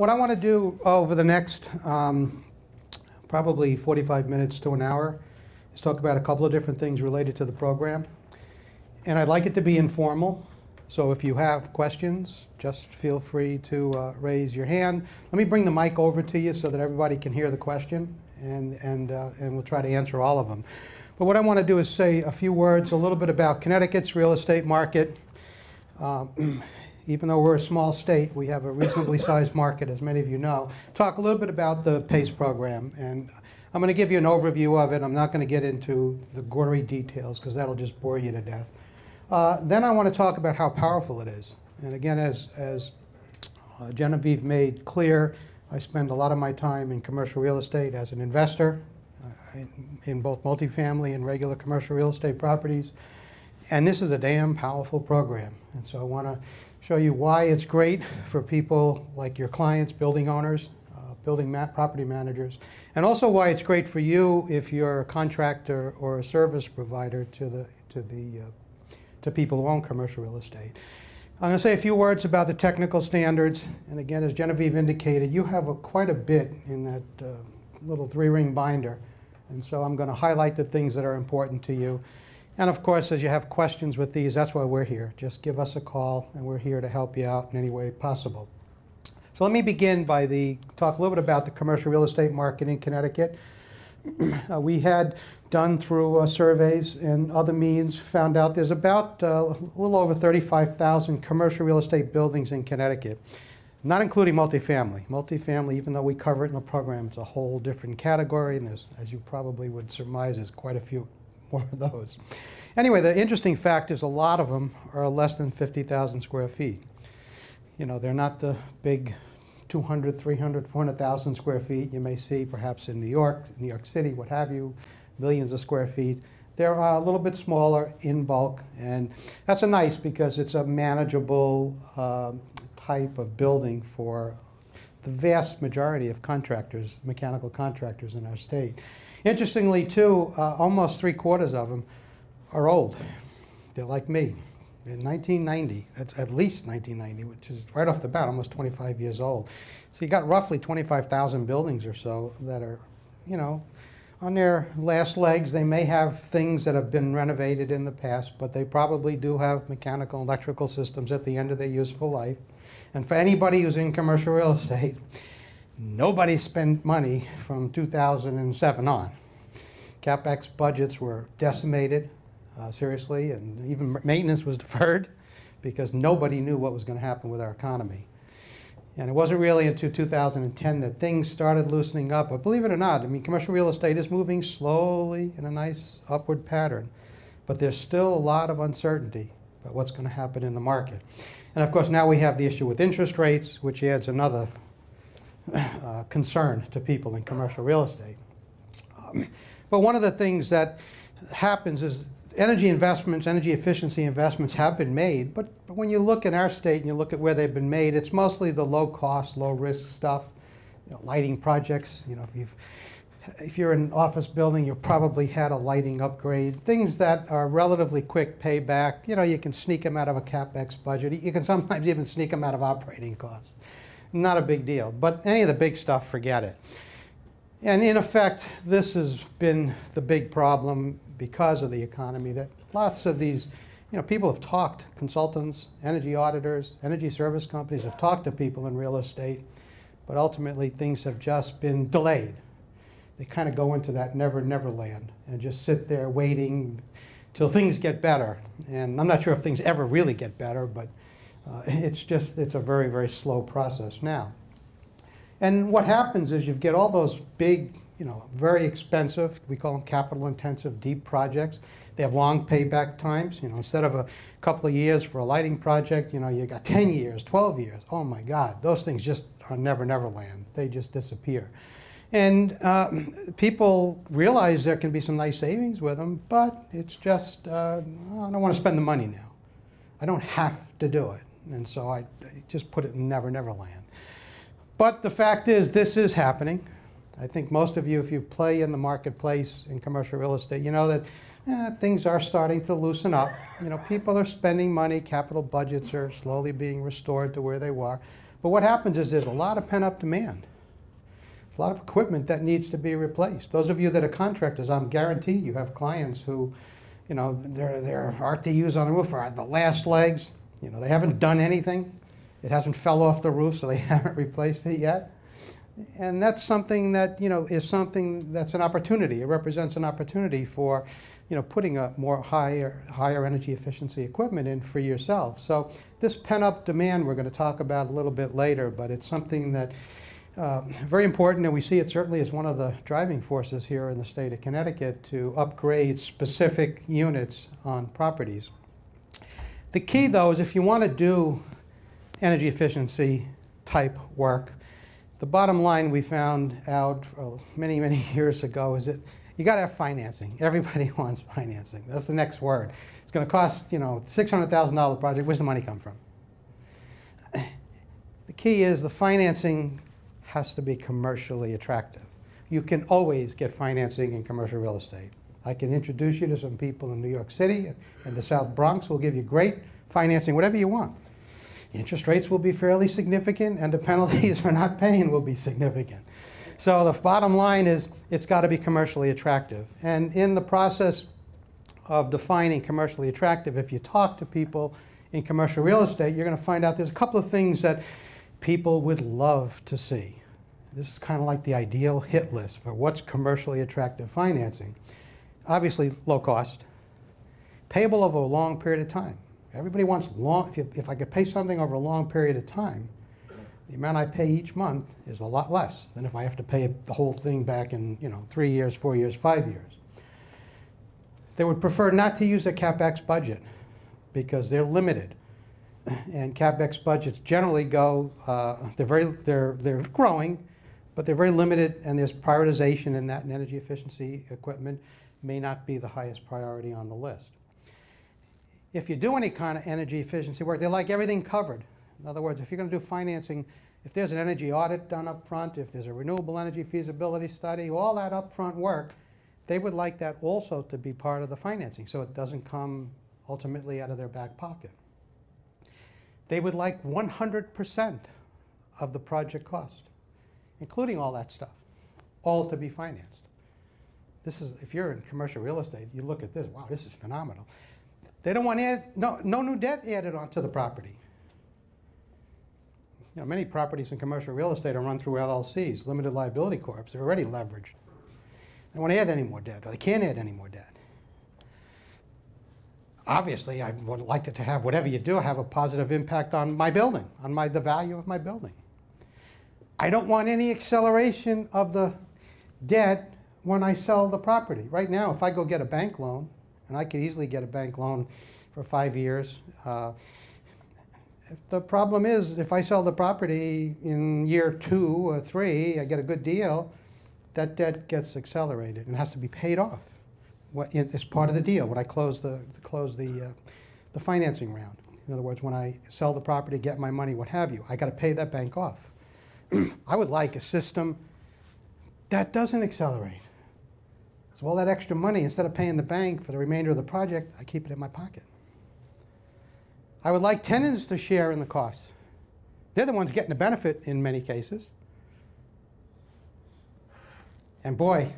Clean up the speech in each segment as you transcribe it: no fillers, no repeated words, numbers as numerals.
What I want to do over the next probably 45 minutes to an hour is talk about a couple of different things related to the program. And I'd like it to be informal. So if you have questions, just feel free to raise your hand. Let me bring the mic over to you so that everybody can hear the question, and we'll try to answer all of them. But what I want to do is say a few words, a little bit about Connecticut's real estate market. Even though we're a small state, we have a reasonably sized market, as many of you know. Talk a little bit about the PACE program, and I'm going to give you an overview of it. I'm not going to get into the gory details because that'll just bore you to death. Then I want to talk about how powerful it is. And again, as Genevieve made clear, I spend a lot of my time in commercial real estate as an investor in both multifamily and regular commercial real estate properties. And this is a damn powerful program. And so I want to show you why it's great for people like your clients, building owners, property managers, and also why it's great for you if you're a contractor or a service provider to people who own commercial real estate. I'm going to say a few words about the technical standards. And again, as Genevieve indicated, you have quite a bit in that little 3-ring binder. And so I'm going to highlight the things that are important to you. And of course, as you have questions with these, that's why we're here. Just give us a call, and we're here to help you out in any way possible. So let me begin by talk a little bit about the commercial real estate market in Connecticut. We had done through surveys and other means, found out there's about a little over 35,000 commercial real estate buildings in Connecticut, not including multifamily. Multifamily, even though we cover it in the program, it's a whole different category, and there's, as you probably would surmise, there's quite a few more of those. Anyway, the interesting fact is a lot of them are less than 50,000 square feet. You know, they're not the big 200, 300, 400,000 square feet you may see perhaps in New York City, what have you, millions of square feet. They're a little bit smaller in bulk, and that's nice because it's a manageable type of building for the vast majority of contractors, mechanical contractors in our state. Interestingly, too, almost 3/4 of them are old. They're like me. In 1990, that's at least 1990, which is right off the bat, almost 25 years old. So you got roughly 25,000 buildings or so that are, you know, on their last legs. They may have things that have been renovated in the past, but they probably do have mechanical and electrical systems at the end of their useful life. And for anybody who's in commercial real estate, nobody spent money from 2007 on. CapEx budgets were decimated, seriously, and even maintenance was deferred because nobody knew what was going to happen with our economy. And it wasn't really until 2010 that things started loosening up. But believe it or not, I mean, commercial real estate is moving slowly in a nice upward pattern. But there's still a lot of uncertainty about what's going to happen in the market. And of course, now we have the issue with interest rates, which adds another concern to people in commercial real estate. But one of the things that happens is energy investments, energy efficiency investments have been made, but when you look in our state and you look at where they've been made, it's mostly the low cost, low risk stuff, you know, lighting projects. You know, if you're in an office building, you've probably had a lighting upgrade, things that are relatively quick payback. You know, you can sneak them out of a CapEx budget. You can sometimes even sneak them out of operating costs. Not a big deal, but any of the big stuff, forget it. And in effect, this has been the big problem because of the economy, that lots of these, you know, people have talked, consultants, energy auditors, energy service companies have talked to people in real estate, but ultimately things have just been delayed. They kind of go into that never land and just sit there waiting till things get better. And I'm not sure if things ever really get better, but it's a very, very slow process now. And what happens is you get all those big, you know, very expensive, we call them capital intensive, deep projects. They have long payback times. You know, instead of a couple of years for a lighting project, you know, you got 10 years, 12 years. Oh my God, those things just are never land. They just disappear. And people realize there can be some nice savings with them, but it's just, I don't want to spend the money now. I don't have to do it. And so I just put it in never land. But the fact is, this is happening. I think most of you, if you play in the marketplace in commercial real estate, you know that things are starting to loosen up. You know, people are spending money, capital budgets are slowly being restored to where they were. But what happens is there's a lot of pent-up demand. There's a lot of equipment that needs to be replaced. Those of you that are contractors, I'm guaranteed you have clients who, you know, their RTUs on the roof are the last legs. You know, they haven't done anything. It hasn't fell off the roof, so they haven't replaced it yet. And that's something that, you know, is something that's an opportunity. It represents an opportunity for, you know, putting a more higher energy efficiency equipment in for yourself. So this pent-up demand we're going to talk about a little bit later, but it's something that very important, and we see it certainly as one of the driving forces here in the state of Connecticut to upgrade specific units on properties. The key, though, is if you want to do energy efficiency type work, the bottom line we found out many, many years ago is that you got to have financing. Everybody wants financing. That's the next word. It's going to cost, you know, $600,000 project. Where's the money come from? The key is the financing has to be commercially attractive. You can always get financing in commercial real estate. I can introduce you to some people in New York City and the South Bronx who will give you great financing, whatever you want. Interest rates will be fairly significant, and the penalties for not paying will be significant. So the bottom line is it's got to be commercially attractive. And in the process of defining commercially attractive, if you talk to people in commercial real estate, you're going to find out there's a couple of things that people would love to see. This is kind of like the ideal hit list for what's commercially attractive financing. Obviously, low cost, payable over a long period of time. Everybody wants long, if I could pay something over a long period of time, the amount I pay each month is a lot less than if I have to pay the whole thing back in, you know, 3 years, 4 years, 5 years. They would prefer not to use a CapEx budget because they're limited. And CapEx budgets generally go, they're growing, but they're very limited, and there's prioritization in that, and energy efficiency equipment may not be the highest priority on the list. If you do any kind of energy efficiency work, they like everything covered. In other words, if you're going to do financing, if there's an energy audit done up front, if there's a renewable energy feasibility study, all that upfront work, they would like that also to be part of the financing so it doesn't come ultimately out of their back pocket. They would like 100% of the project cost, including all that stuff, all to be financed. This is, if you're in commercial real estate, you look at this, wow, this is phenomenal. They don't want no new debt added onto the property. You know, many properties in commercial real estate are run through LLCs, limited liability corps. They're already leveraged. They don't want to add any more debt, or they can't add any more debt. Obviously, I would like it to have, whatever you do, have a positive impact on my building, on the value of my building. I don't want any acceleration of the debt when I sell the property. Right now, if I go get a bank loan, and I could easily get a bank loan for 5 years, the problem is if I sell the property in year 2 or 3, I get a good deal, that debt gets accelerated and has to be paid off. As part of the deal when I close the financing round. In other words, when I sell the property, get my money, what have you, I got to pay that bank off. I would like a system that doesn't accelerate. So all that extra money, instead of paying the bank for the remainder of the project, I keep it in my pocket. I would like tenants to share in the cost. They're the ones getting the benefit in many cases. And boy,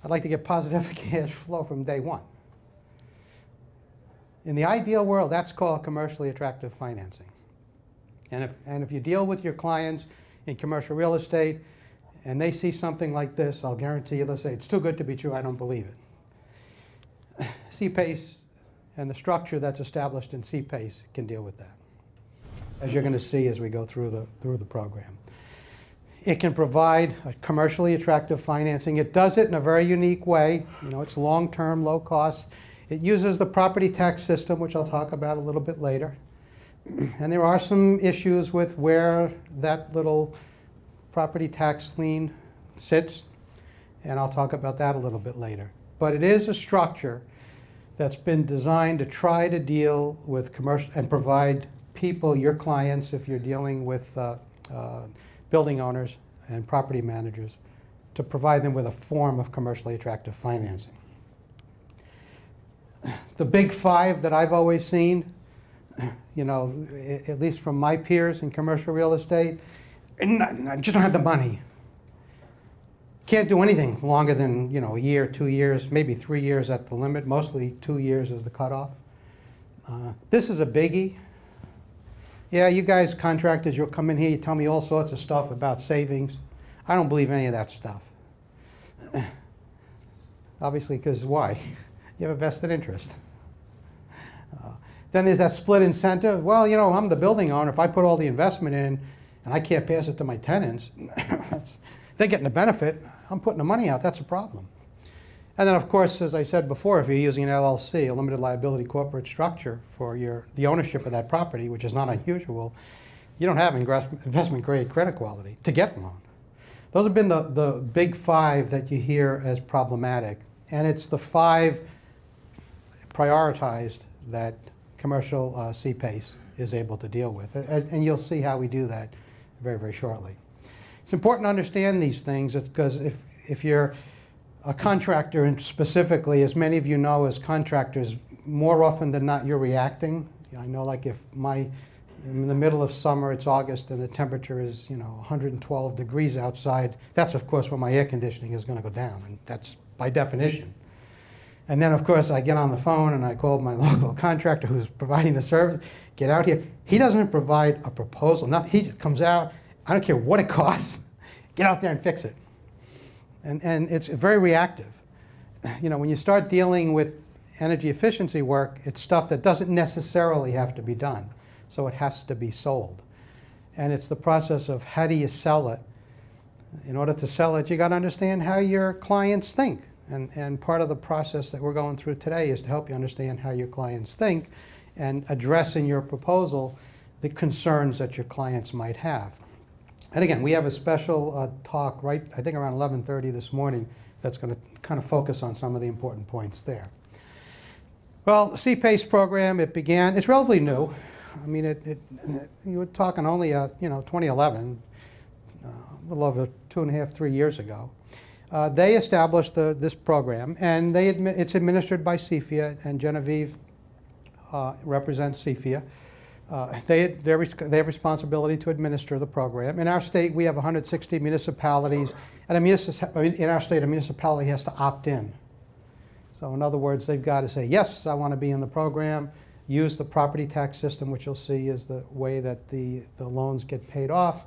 I'd like to get positive cash flow from day one. In the ideal world, that's called commercially attractive financing. And if you deal with your clients in commercial real estate and they see something like this, I'll guarantee you they'll say, it's too good to be true, I don't believe it. CPACE and the structure that's established in CPACE can deal with that, as you're going to see as we go through the program. It can provide a commercially attractive financing. It does it in a very unique way. You know, it's long-term, low cost. It uses the property tax system, which I'll talk about a little bit later. And there are some issues with where that little property tax lien sits, and I'll talk about that a little bit later. But it is a structure that's been designed to try to deal with commercial and provide people, your clients, if you're dealing with building owners and property managers, to provide them with a form of commercially attractive financing. The big five that I've always seen you know, at least from my peers in commercial real estate, and I just don't have the money. Can't do anything longer than, you know, a year, 2 years, maybe 3 years at the limit. Mostly 2 years is the cutoff. This is a biggie. Yeah, you guys, contractors, you'll come in here, you tell me all sorts of stuff about savings. I don't believe any of that stuff. Obviously, because why? You have a vested interest. Then there's that split incentive. Well, you know, I'm the building owner. If I put all the investment in and I can't pass it to my tenants, they're getting the benefit. I'm putting the money out. That's a problem. And then, of course, as I said before, if you're using an LLC, a limited liability corporate structure for the ownership of that property, which is not unusual, you don't have investment-grade credit quality to get a loan. Those have been the big 5 that you hear as problematic. And it's the 5 prioritized that commercial CPACE is able to deal with. And you'll see how we do that very, very shortly. It's important to understand these things because if you're a contractor, and specifically, as many of you know as contractors, more often than not, you're reacting. I know, like, if in the middle of summer, it's August, and the temperature is, you know, 112 degrees outside, that's, of course, when my air conditioning is going to go down, and that's by definition. And then, of course, I get on the phone and I call my local contractor who's providing the service, get out here. He doesn't provide a proposal, nothing. He just comes out. I don't care what it costs. Get out there and fix it. And it's very reactive. You know, when you start dealing with energy efficiency work, it's stuff that doesn't necessarily have to be done. So it has to be sold. And it's the process of how do you sell it. In order to sell it, you got to understand how your clients think. And part of the process that we're going through today is to help you understand how your clients think and address in your proposal the concerns that your clients might have. And again, we have a special talk right, I think around 11:30 this morning that's going to kind of focus on some of the important points there. Well, the CPACE program, it's relatively new. I mean, you were talking only, you know, 2011, a little over 2.5, 3 years ago. They established this program, and it's administered by CFIA, and Genevieve represents CFIA. They have responsibility to administer the program. In our state, we have 160 municipalities, and in our state, a municipality has to opt in. So in other words, they've got to say, yes, I want to be in the program, use the property tax system, which you'll see is the way that the loans get paid off.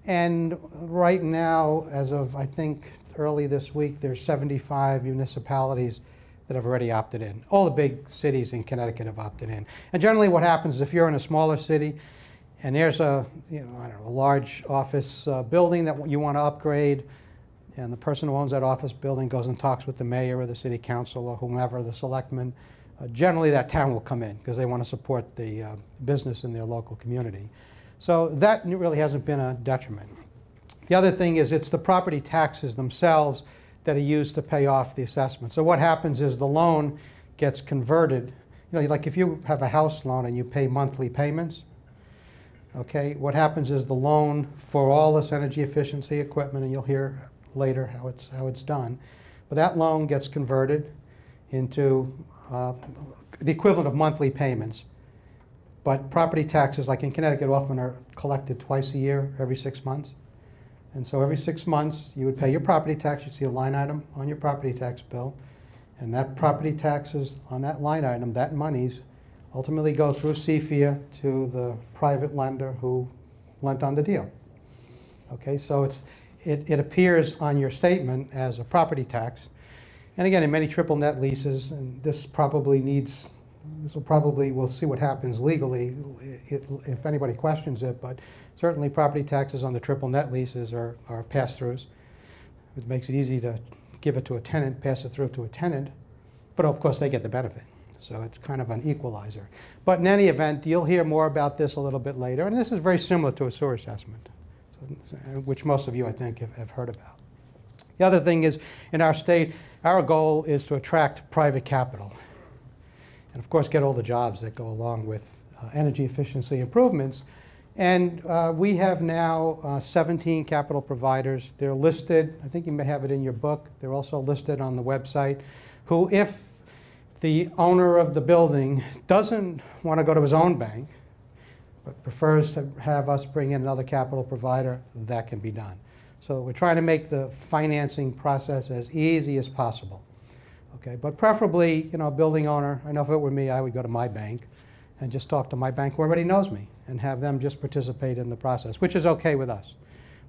And right now, as of, I think, early this week, there's 75 municipalities that have already opted in. All the big cities in Connecticut have opted in. And generally what happens is if you're in a smaller city and there's a large office building that you want to upgrade, and the person who owns that office building goes and talks with the mayor or the city council or whomever, the selectmen, generally that town will come in because they want to support the business in their local community. So that really hasn't been a detriment. The other thing is it's the property taxes themselves that are used to pay off the assessment. So what happens is the loan gets converted. You know, like if you have a house loan and you pay monthly payments, okay, what happens is the loan for all this energy efficiency equipment, and you'll hear later how it's done, but that loan gets converted into the equivalent of monthly payments. But property taxes, like in Connecticut, often are collected twice a year, every 6 months. And so every 6 months, you would pay your property tax. You'd see a line item on your property tax bill. And that property taxes on that line item, that monies, ultimately go through CFIA to the private lender who lent on the deal. Okay, so it appears on your statement as a property tax. And again, in many triple net leases, and we'll see what happens legally if anybody questions it, but certainly property taxes on the triple net leases are pass-throughs. It makes it easy to give it to a tenant, pass it through to a tenant, but of course they get the benefit. So it's kind of an equalizer. But in any event, you'll hear more about this a little bit later, and this is very similar to a sewer assessment, which most of you, I think, have heard about. The other thing is, in our state, our goal is to attract private capital. And of course, get all the jobs that go along with energy efficiency improvements. And we have now 17 capital providers. They're listed, I think you may have it in your book. They're also listed on the website, who, if the owner of the building doesn't want to go to his own bank, but prefers to have us bring in another capital provider, that can be done. So we're trying to make the financing process as easy as possible. Okay, but preferably, you know, a building owner, I know if it were me, I would go to my bank and just talk to my bank who already knows me and have them just participate in the process, which is okay with us.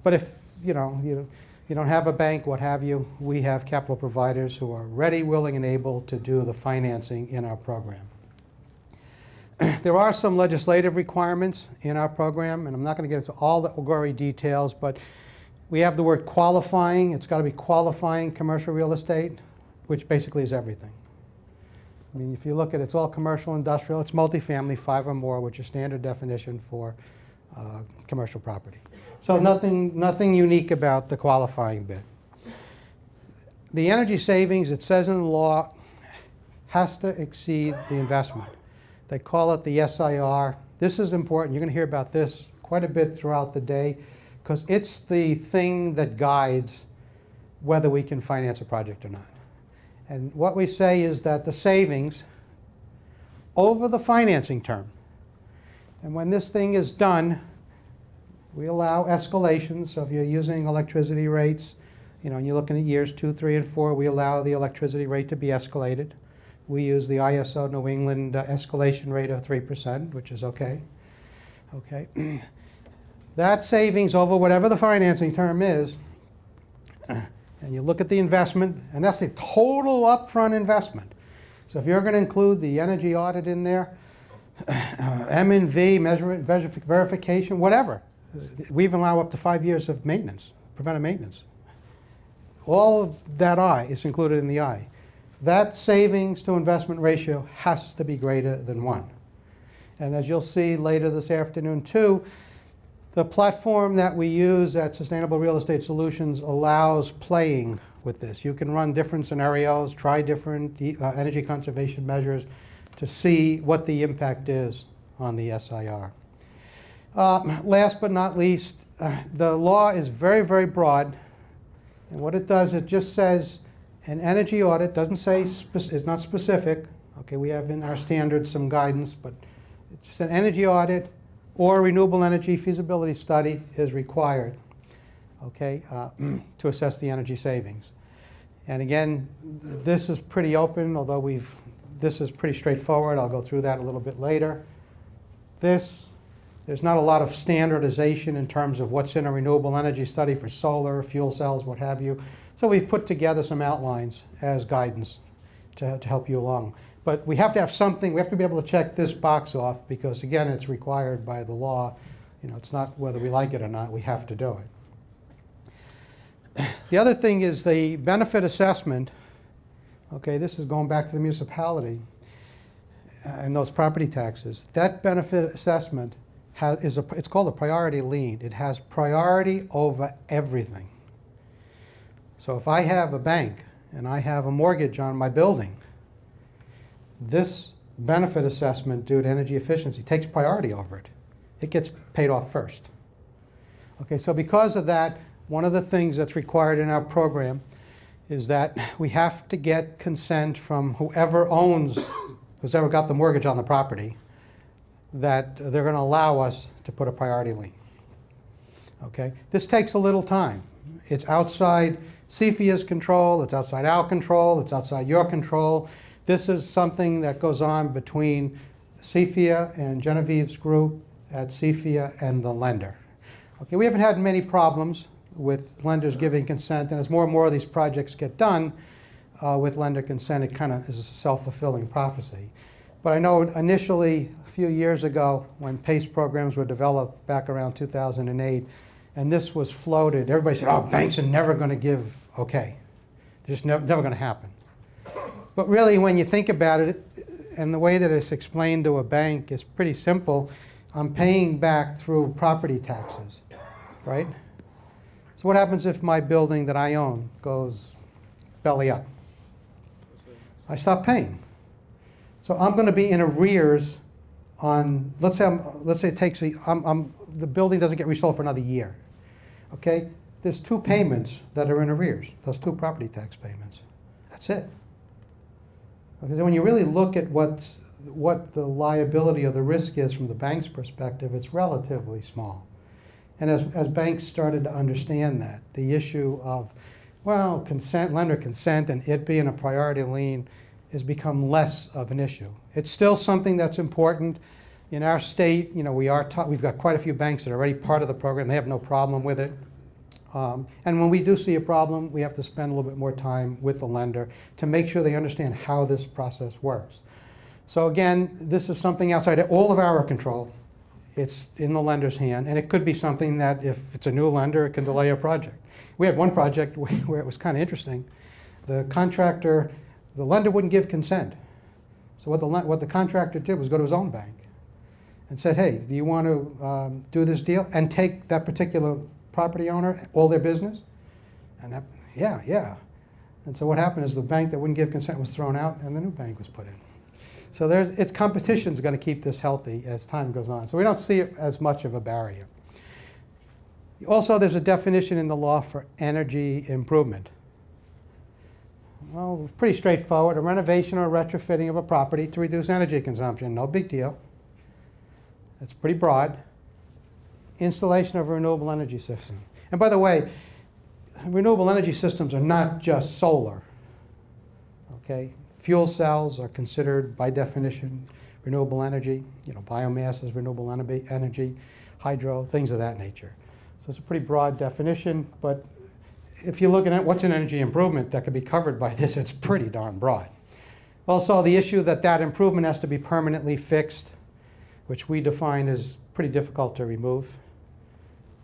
But if, you know, you don't have a bank, what have you, we have capital providers who are ready, willing, and able to do the financing in our program. There are some legislative requirements in our program, and I'm not going to get into all the gory details, but we have the word qualifying. It's got to be qualifying commercial real estate, which basically is everything. I mean, if you look at it, it's all commercial, industrial, it's multifamily, 5 or more, which is standard definition for commercial property. So nothing unique about the qualifying bit. The energy savings, it says in the law, has to exceed the investment. They call it the SIR. This is important. You're going to hear about this quite a bit throughout the day because it's the thing that guides whether we can finance a project or not. And what we say is that the savings over the financing term, and when this thing is done, we allow escalations. So if you're using electricity rates, you know, and you're looking at years 2, 3, and 4, we allow the electricity rate to be escalated. We use the ISO New England escalation rate of 3%, which is okay. Okay. That savings over whatever the financing term is, and you look at the investment, and that's the total upfront investment. So if you're going to include the energy audit in there, M&V, measurement, verification, whatever. We even allow up to 5 years of maintenance, preventive maintenance. All of that I is included in the I. That savings to investment ratio has to be greater than 1. And as you'll see later this afternoon too, the platform that we use at Sustainable Real Estate Solutions allows playing with this. You can run different scenarios, try different energy conservation measures to see what the impact is on the SIR. Last but not least, the law is very, very broad. And what it does, it just says an energy audit, doesn't say, it's not specific. Okay, we have in our standards some guidance, but it's just an energy audit or renewable energy feasibility study is required, okay, to assess the energy savings. And again, this is pretty open, although this is pretty straightforward. I'll go through that a little bit later. There's not a lot of standardization in terms of what's in a renewable energy study for solar, fuel cells, what have you. So we've put together some outlines as guidance to help you along. But we have to have something, we have to be able to check this box off because, again, it's required by the law. You know, it's not whether we like it or not, we have to do it. The other thing is the benefit assessment. Okay, this is going back to the municipality and those property taxes. That benefit assessment it's called a priority lien. It has priority over everything. So if I have a bank and I have a mortgage on my building, this benefit assessment due to energy efficiency takes priority over it. It gets paid off first. Okay, so because of that, one of the things that's required in our program is that we have to get consent from whoever ever got the mortgage on the property, that they're going to allow us to put a priority lien. Okay, this takes a little time. It's outside CFIA's control, it's outside our control, it's outside your control. This is something that goes on between CFIA and Genevieve's group at CFIA and the lender. Okay, we haven't had many problems with lenders giving consent, and as more and more of these projects get done with lender consent, it kind of is a self-fulfilling prophecy. But I know initially, a few years ago, when PACE programs were developed back around 2008, and this was floated, everybody said, oh, banks are never going to give okay. It's just never going to happen. But really, when you think about it, and the way that it's explained to a bank is pretty simple. I'm paying back through property taxes, right? So what happens if my building that I own goes belly up? I stop paying. So I'm going to be in arrears on, let's say it takes the building doesn't get resold for another year. Okay? There's 2 payments that are in arrears, those 2 property tax payments. That's it. Because when you really look at what the liability or the risk is from the bank's perspective, it's relatively small. And as banks started to understand that, the issue of, well, consent, lender consent, and it being a priority lien has become less of an issue. It's still something that's important. In our state, you know, we've got quite a few banks that are already part of the program. They have no problem with it. And when we do see a problem, we have to spend a little bit more time with the lender to make sure they understand how this process works. So again, this is something outside of all of our control. It's in the lender's hand, and it could be something that if it's a new lender, it can delay a project. We had one project where it was kind of interesting. The contractor, the lender wouldn't give consent. So what the contractor did was go to his own bank and said, hey, do you want to do this deal and take that particular property owner, all their business? And that, yeah. And so what happened is the bank that wouldn't give consent was thrown out and the new bank was put in. So competition's going to keep this healthy as time goes on. So we don't see it as much of a barrier. Also, there's a definition in the law for energy improvement. Well, pretty straightforward. A renovation or retrofitting of a property to reduce energy consumption. No big deal. It's pretty broad. Installation of a renewable energy system. And by the way, renewable energy systems are not just solar. Okay? Fuel cells are considered, by definition, renewable energy. You know, biomass is renewable energy, hydro, things of that nature. So it's a pretty broad definition, but if you're looking at what's an energy improvement that could be covered by this, it's pretty darn broad. Also, the issue that improvement has to be permanently fixed, which we define as pretty difficult to remove.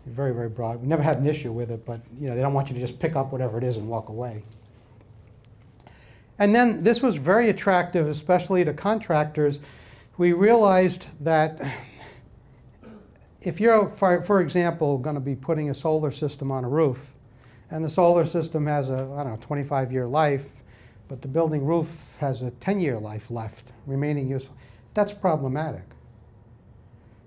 Very, very broad. We never had an issue with it, but you know, they don't want you to just pick up whatever it is and walk away. And then this was very attractive, especially to contractors. We realized that if you're, for example, going to be putting a solar system on a roof, and the solar system has a, I don't know, 25-year life, but the building roof has a 10-year life left, remaining useful, that's problematic.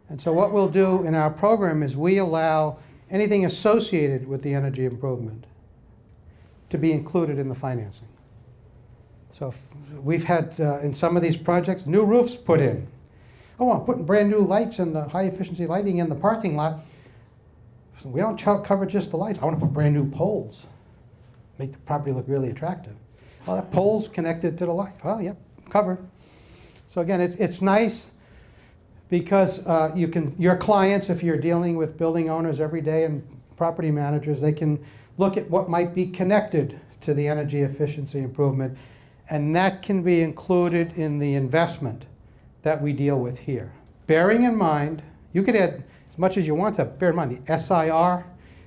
And so what we'll do in our program is we allow anything associated with the energy improvement to be included in the financing. So we've had, in some of these projects, new roofs put in. Oh, I'm putting brand new lights and the high efficiency lighting in the parking lot. So we don't cover just the lights. I want to put brand new poles. Make the property look really attractive. Well, that pole's connected to the light. Well, yep, covered. So again, it's nice because your clients, if you're dealing with building owners every day and property managers, they can look at what might be connected to the energy efficiency improvement, and that can be included in the investment that we deal with here. Bearing in mind, you could add as much as you want to, bear in mind the SIR,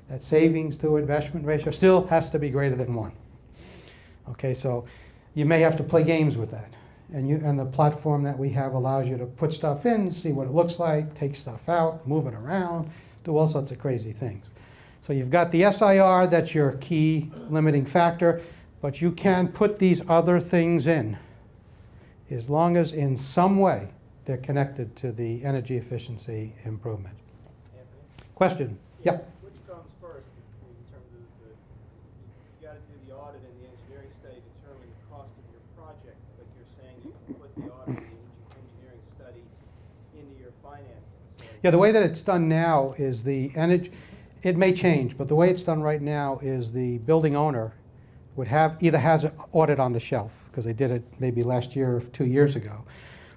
that savings to investment ratio, still has to be greater than 1. Okay, so you may have to play games with that. And the platform that we have allows you to put stuff in, see what it looks like, take stuff out, move it around, do all sorts of crazy things. So you've got the SIR, that's your key limiting factor, but you can put these other things in as long as in some way they're connected to the energy efficiency improvement. Anthony? Question? Yeah. Which comes first in terms of you got to do the audit and the engineering study to determine the cost of your project, but you're saying you can put the audit and the engineering study into your financing. So Yeah, the way that it's done now is the energy, it may change, but the way it's done right now is the building owner would have, either has an audit on the shelf, because they did it maybe last year or 2 years ago,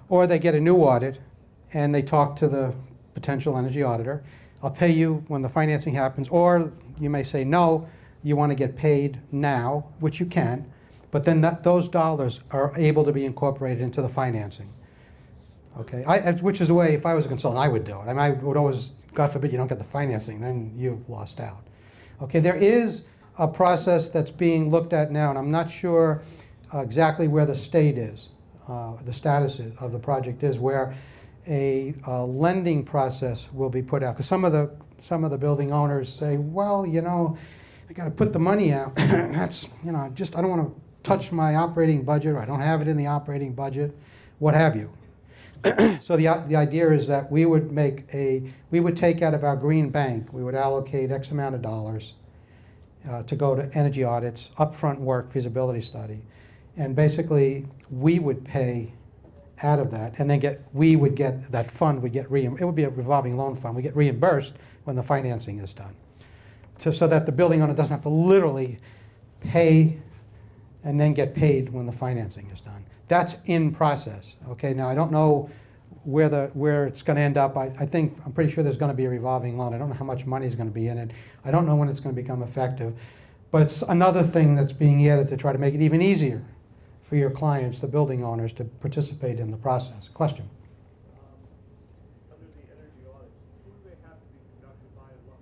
or they get a new audit and they talk to the potential energy auditor. I'll pay you when the financing happens, or you may say, no, you want to get paid now, which you can, but then those dollars are able to be incorporated into the financing. Okay, which is the way, if I was a consultant, I would do it. I mean, I would always, God forbid you don't get the financing, then you've lost out. Okay, there is a process that's being looked at now, and I'm not sure exactly where the state is, the status of the project is, where a lending process will be put out. Because some of the building owners say, well, you know, I got to put the money out. That's, you know, just I don't want to touch my operating budget, or I don't have it in the operating budget, what have you. So the idea is that we would take out of our green bank, we would allocate X amount of dollars to go to energy audits, upfront work, feasibility study, And basically, we would pay out of that, and then that fund would get it would be a revolving loan fund. We get reimbursed when the financing is done. So that the building owner doesn't have to literally pay and then get paid when the financing is done. That's in process. Okay, now I don't know where it's going to end up. I'm pretty sure there's going to be a revolving loan. I don't know how much money is going to be in it. I don't know when it's going to become effective. But it's another thing that's being added to try to make it even easier for your clients, the building owners, to participate in the process. Question? Under the energy audits, who do they have to be conducted by and what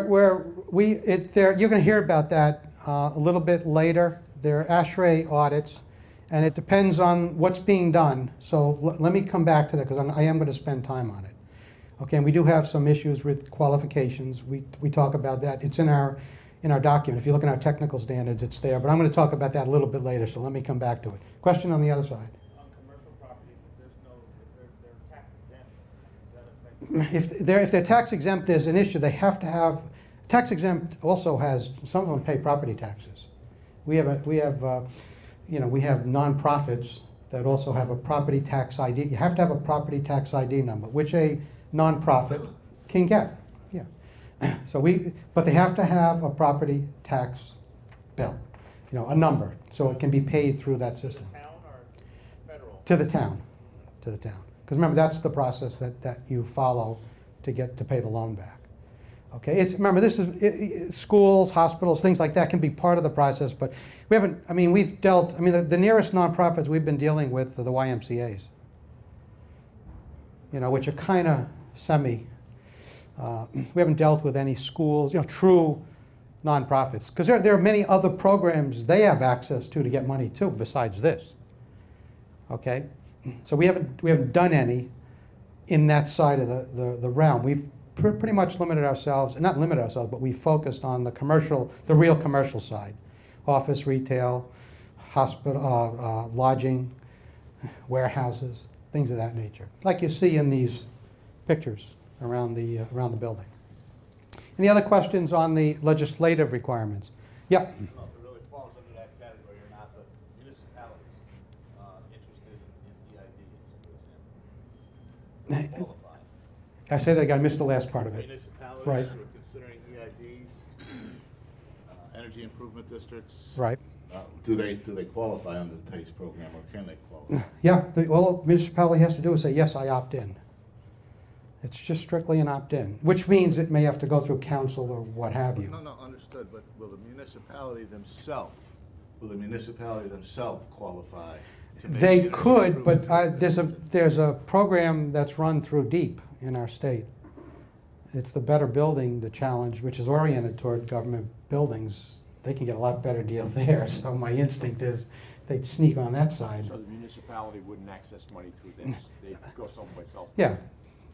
qualifications? You're going to hear about that a little bit later. There are ASHRAE audits, and it depends on what's being done. So let me come back to that, because I am going to spend time on it. Okay, and we do have some issues with qualifications. We talk about that. It's in our document. If you look at our technical standards, it's there. But I'm going to talk about that a little bit later, so let me come back to it. Question on the other side? On commercial properties, if they're tax exempt, does that affect? If they're tax exempt, there's an issue. They have to have tax exempt. Also has some of them pay property taxes. We have nonprofits that also have a property tax ID. You have to have a property tax ID number, which a nonprofit can get. Yeah. But they have to have a property tax bill, a number, so it can be paid through that system. Town or federal? To the town. Because remember, that's the process that you follow to pay the loan back. Okay, remember, this is schools, hospitals, things like that can be part of the process, but the nearest nonprofits we've been dealing with are the YMCAs, which are kind of we haven't dealt with any schools, true nonprofits, because there are many other programs they have access to get money too, besides this. Okay, so we haven't done any in that side of the realm. We've pretty much limited ourselves, not limited ourselves, but we focused on the real commercial side, office, retail, hospital, lodging, warehouses, things of that nature, like you see in these pictures around the building. Any other questions on the legislative requirements? Yeah. I don't know if it really falls under that category or not, but municipalities interested in EIDs, for example, qualify. I say that again, I missed the last part of it. Municipalities Right. who are considering EIDs, energy improvement districts. Right. Do they qualify under the PACE program, or can they qualify? Yeah, all municipality has to do is say, yes, I opt in. It's just strictly an opt-in, which means it may have to go through council or what have you. No, understood, but will the municipality themselves qualify? to make They energy could, but improvement there's a program that's run through DEEP in our state. It's the Better Building, the challenge, which is oriented toward government buildings. They can get a lot better deal there, so my instinct is they'd sneak on that side. So the municipality wouldn't access money through this, they'd go someplace else. Yeah,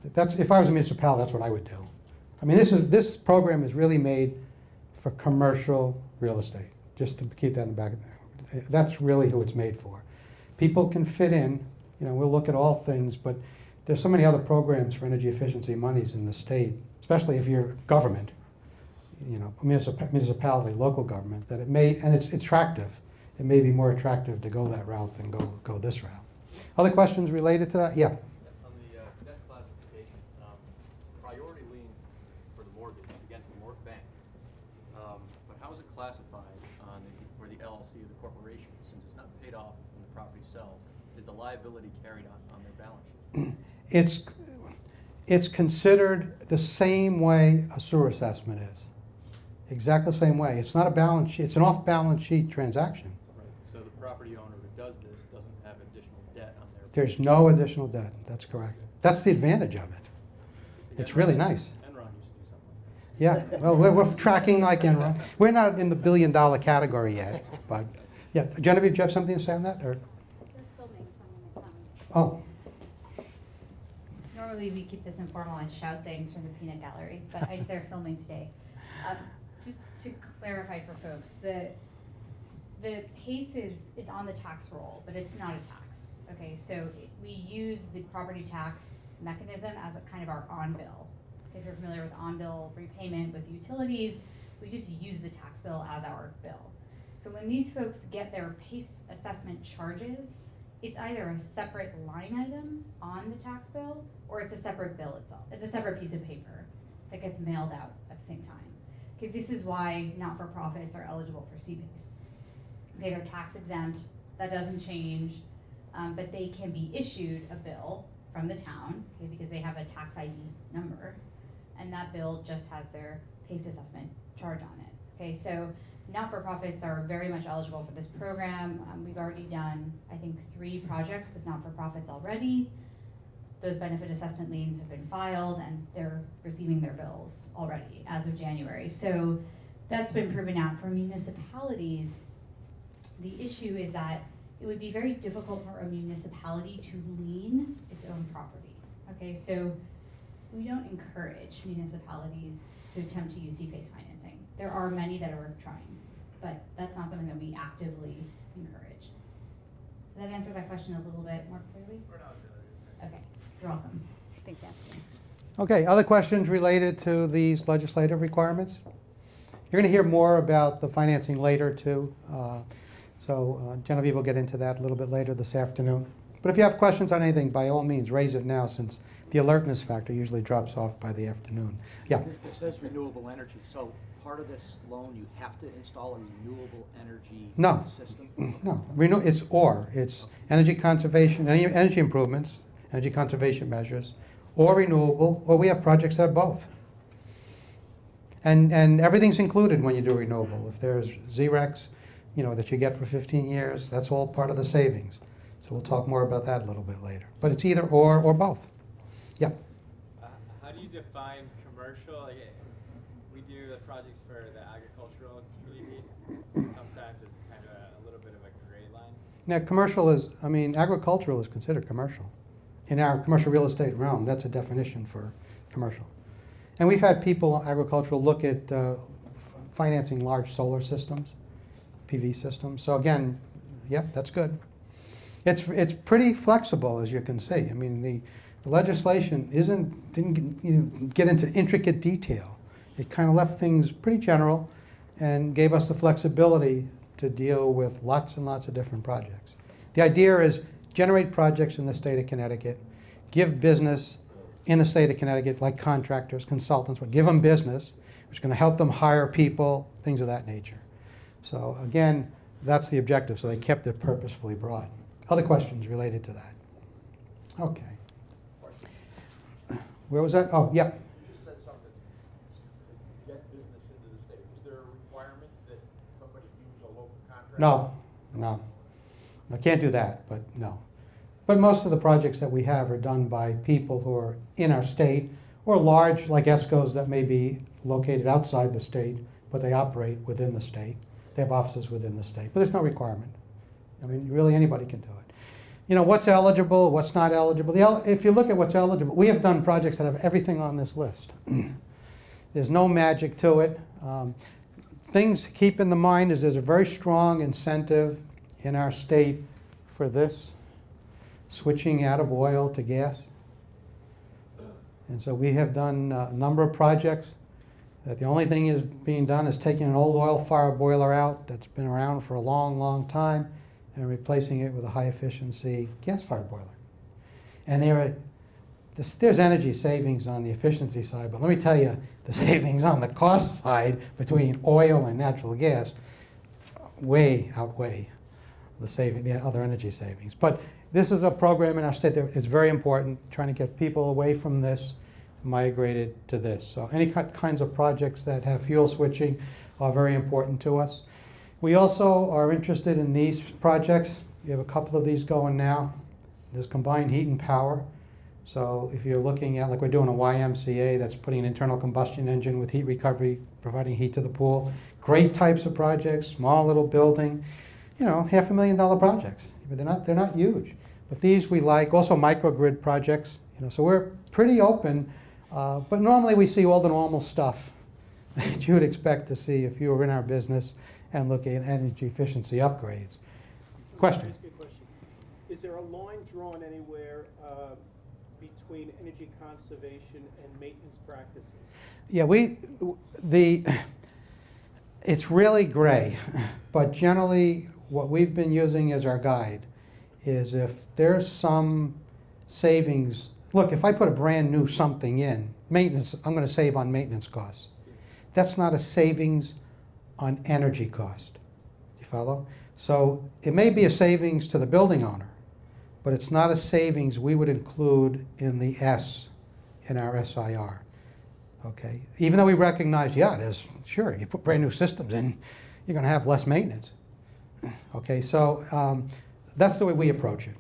if I was a municipality, that's what I would do. I mean, this program is really made for commercial real estate, just to keep that in the back of there. That's really who it's made for. People can fit in, we'll look at all things, but there's so many other programs for energy efficiency monies in the state, especially if you're government, municipality, local government, that it may, and it's attractive. It may be more attractive to go that route than go this route. Other questions related to that? Yeah. On the debt classification, it's a priority lien for the mortgage against the bank. But how is it classified for the LLC or the corporation? Since it's not paid off when the property sells, is the liability carried on their balance sheet? It's considered the same way a sewer assessment is. Exactly the same way. It's not a balance sheet. It's an off-balance sheet transaction. Right. So the property owner who does this doesn't have additional debt on their. There's no additional debt. That's correct. That's the advantage of it. It's really nice. Enron used to do something like that. Yeah. Well, we're tracking like Enron. We're not in the billion-dollar category yet, but yeah. Genevieve, do you have something to say on that, or? They're filming someone that Oh. Normally we keep this informal and shout things from the peanut gallery, but they're filming today. Just to clarify for folks, the PACE is on the tax roll, but it's not a tax. Okay, so we use the property tax mechanism as a kind of our on-bill. If you're familiar with on-bill repayment with utilities, we just use the tax bill as our bill. So when these folks get their PACE assessment charges, it's either a separate line item on the tax bill, or it's a separate bill itself. It's a separate piece of paper that gets mailed out at the same time. Okay, this is why not-for-profits are eligible for CPACE. Okay, they're tax exempt, that doesn't change, but they can be issued a bill from the town, okay, because they have a tax ID number, and that bill just has their PACE assessment charge on it. Okay, so not-for-profits are very much eligible for this program. We've already done, I think, 3 projects with not-for-profits already. Those benefit assessment liens have been filed, and they're receiving their bills already as of January. So that's been proven out. For municipalities, the issue is that it would be very difficult for a municipality to lien its own property. Okay, so we don't encourage municipalities to attempt to use CPACE financing. There are many that are trying, but that's not something that we actively encourage. Does that answer that question a little bit more clearly? Okay, you're welcome. Thanks, Anthony. Okay, other questions related to these legislative requirements? You're going to hear more about the financing later too. So Genevieve will get into that a little bit later this afternoon. But if you have questions on anything, by all means, raise it now, since the alertness factor usually drops off by the afternoon. Yeah? It says renewable energy, so part of this loan, you have to install a renewable energy No. system? No, it's or. It's energy conservation, energy improvements, energy conservation measures, or renewable, or we have projects that are both. And everything's included when you do renewable. If there's ZRECs, that you get for 15 years, that's all part of the savings. So we'll talk more about that a little bit later. But it's either or both. Yeah. How do you define commercial? Like, we do the projects for the agricultural community. Sometimes it's kind of a little bit of a gray line. Now, agricultural is considered commercial. In our commercial real estate realm, that's a definition for commercial. And we've had people, agricultural, look at financing large solar systems, PV systems. So again, yep, that's good. It's pretty flexible, as you can see. I mean, the legislation didn't get into intricate detail. It kind of left things pretty general and gave us the flexibility to deal with lots and lots of different projects. The idea is generate projects in the state of Connecticut, give business in the state of Connecticut, like contractors, consultants, but give them business, which is going to help them hire people, things of that nature. So again, that's the objective, so they kept it purposefully broad. Other questions related to that? Okay. Where was that? Oh, yeah. You just said something, get business into the state. Is there a requirement that somebody use a local contractor? No. I can't do that, but no. But most of the projects that we have are done by people who are in our state, or large, like ESCOs that may be located outside the state, but they operate within the state. They have offices within the state, but there's no requirement. I mean, really anybody can do it. What's eligible, what's not eligible. If you look at what's eligible, we have done projects that have everything on this list. There's no magic to it. Things to keep in the mind is there's a very strong incentive in our state for this, switching out of oil to gas. And so we have done a number of projects that the only thing is being done is taking an old oil fire boiler out that's been around for a long, long time and replacing it with a high efficiency gas fire boiler. And there's energy savings on the efficiency side, but let me tell you, the savings on the cost side between oil and natural gas way outweigh the other energy savings. But this is a program in our state that is very important, trying to get people away from this, migrated to this. So any kinds of projects that have fuel switching are very important to us. We also are interested in these projects. We have a couple of these going now. There's combined heat and power. So if you're looking at, like we're doing a YMCA that's putting an internal combustion engine with heat recovery, providing heat to the pool. Great types of projects, small little building, $500,000 projects. But they're not huge. But these we like. Also microgrid projects. So we're pretty open. But normally we see all the normal stuff that you would expect to see if you were in our business and looking at energy efficiency upgrades. Question? Ask you a question. Is there a line drawn anywhere between energy conservation and maintenance practices? Yeah, It's really gray, but generally what we've been using as our guide is if there's some savings. Look, if I put a brand new something in, maintenance, I'm going to save on maintenance costs. That's not a savings on energy cost. You follow? So it may be a savings to the building owner, but it's not a savings we would include in the S in our SIR. Okay? Even though we recognize, yeah, it is, sure, you put brand new systems in, you're going to have less maintenance. Okay, so that's the way we approach it.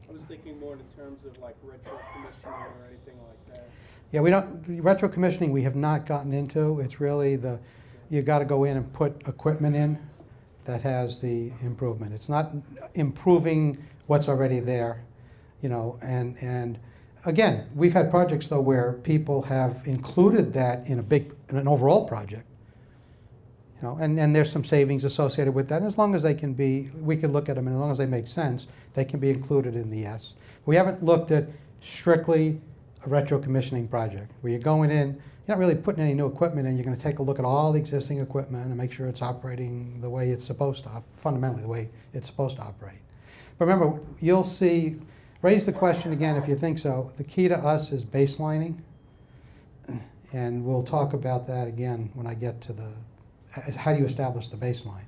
I was thinking more in terms of like retro commissioning or anything like that. Yeah, we don't, retro commissioning we have not gotten into. It's really you got to go in and put equipment in that has the improvement. It's not improving what's already there, you know, and again, we've had projects though where people have included that in an overall project, you know, and there's some savings associated with that. And as long as they can be, we can look at them, and as long as they make sense, they can be included in the S. We haven't looked at strictly a retro commissioning project where you're going in, you're not really putting any new equipment in, you're going to take a look at all the existing equipment and make sure it's operating the way it's supposed to, fundamentally the way it's supposed to operate. But remember, you'll see, raise the question again if you think so. The key to us is baselining, and we'll talk about that again when I get to how do you establish the baseline.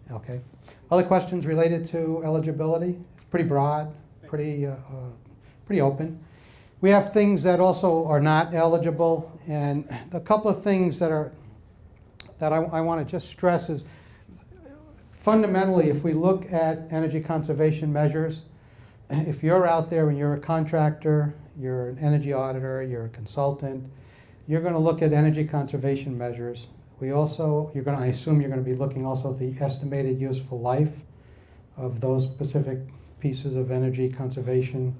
Okay. Other questions related to eligibility? It's pretty broad, pretty open. We have things that also are not eligible, and a couple of things that I want to just stress is fundamentally, if we look at energy conservation measures, if you're out there and you're a contractor, you're an energy auditor, you're a consultant, you're going to look at energy conservation measures. I assume you're going to be looking also at the estimated useful life of those specific pieces of energy conservation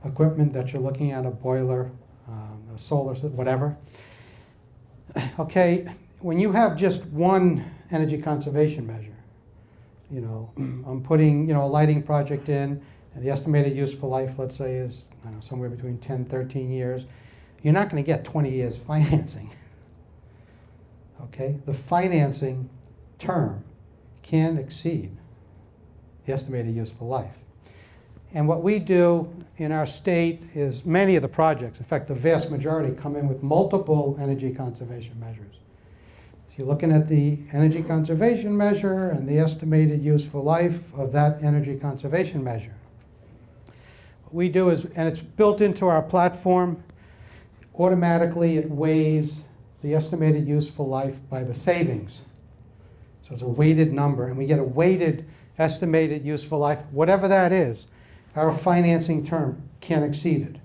equipment that you're looking at, a boiler, a solar, whatever. Okay, when you have just one energy conservation measure, you know, I'm putting, you know, a lighting project in, and the estimated useful life, let's say, is, I don't know, somewhere between 10, 13 years. You're not going to get 20 years financing. Okay, the financing term can exceed the estimated useful life. And what we do in our state is many of the projects, in fact, the vast majority, come in with multiple energy conservation measures. So you're looking at the energy conservation measure and the estimated useful life of that energy conservation measure. What we do is, and it's built into our platform, automatically it weighs the estimated useful life by the savings. So it's a weighted number, and we get a weighted estimated useful life, whatever that is. Our financing term can't exceed it.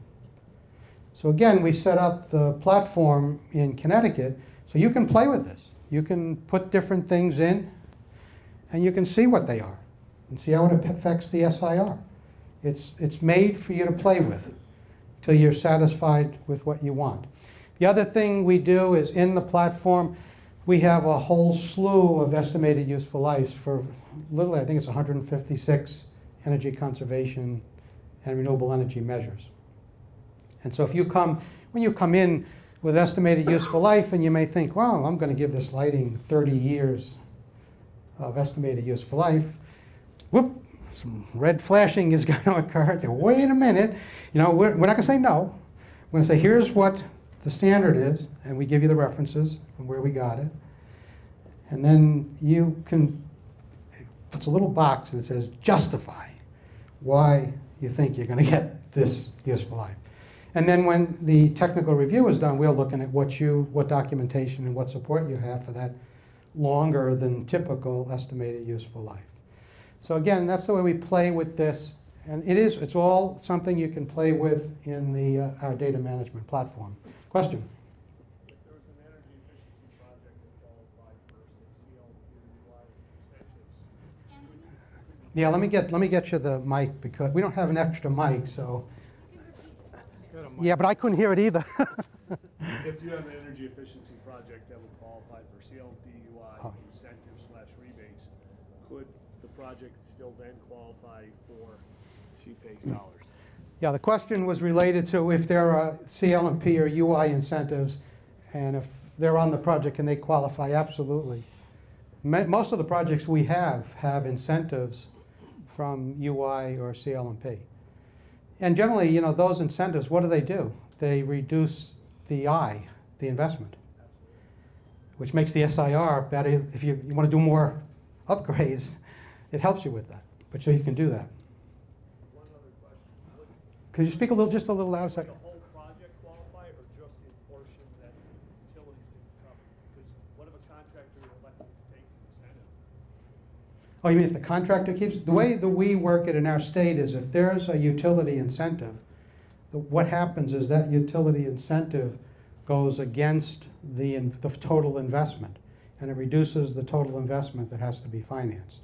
So again, we set up the platform in Connecticut so you can play with this. You can put different things in, and you can see what they are and see how it affects the SIR. It's made for you to play with till you're satisfied with what you want. The other thing we do is in the platform, we have a whole slew of estimated useful lives for literally, I think it's 156 energy conservation and renewable energy measures. And so when you come in with estimated useful life, and you may think, well, I'm going to give this lighting 30 years of estimated useful life, whoop, some red flashing is going to occur. Say, wait a minute, you know, we're not going to say no. We're going to say, here's what the standard is, and we give you the references from where we got it. And then you can, it's a little box and it says justify why you think you're going to get this useful life. And then when the technical review is done, we're looking at what documentation and what support you have for that longer than typical estimated useful life. So again, that's the way we play with this. And it's all something you can play with in our data management platform. Question? If there was an energy efficiency project that qualified for incentives. Yeah, let me get you the mic because we don't have an extra mic, so. Yeah, but I couldn't hear it either. If you have an energy efficiency project that would qualify for CLDUI incentives/rebates, could the project still then qualify for CPACE dollars? Yeah, the question was related to if there are CLMP or UI incentives, and if they're on the project, can they qualify? Absolutely. Most of the projects we have incentives from UI or CL&P. And generally, you know, those incentives, what do? They reduce the investment, which makes the SIR better. If you want to do more upgrades, it helps you with that. But so you can do that. One other question. Could you speak just a little louder? Would the whole project qualify, or just the portion that utilities didn't cover? Because what if a contractor elected to take the incentive? Oh, you mean if the contractor keeps? The way that we work it in our state is if there's a utility incentive, what happens is that utility incentive goes against the total investment, and it reduces the total investment that has to be financed.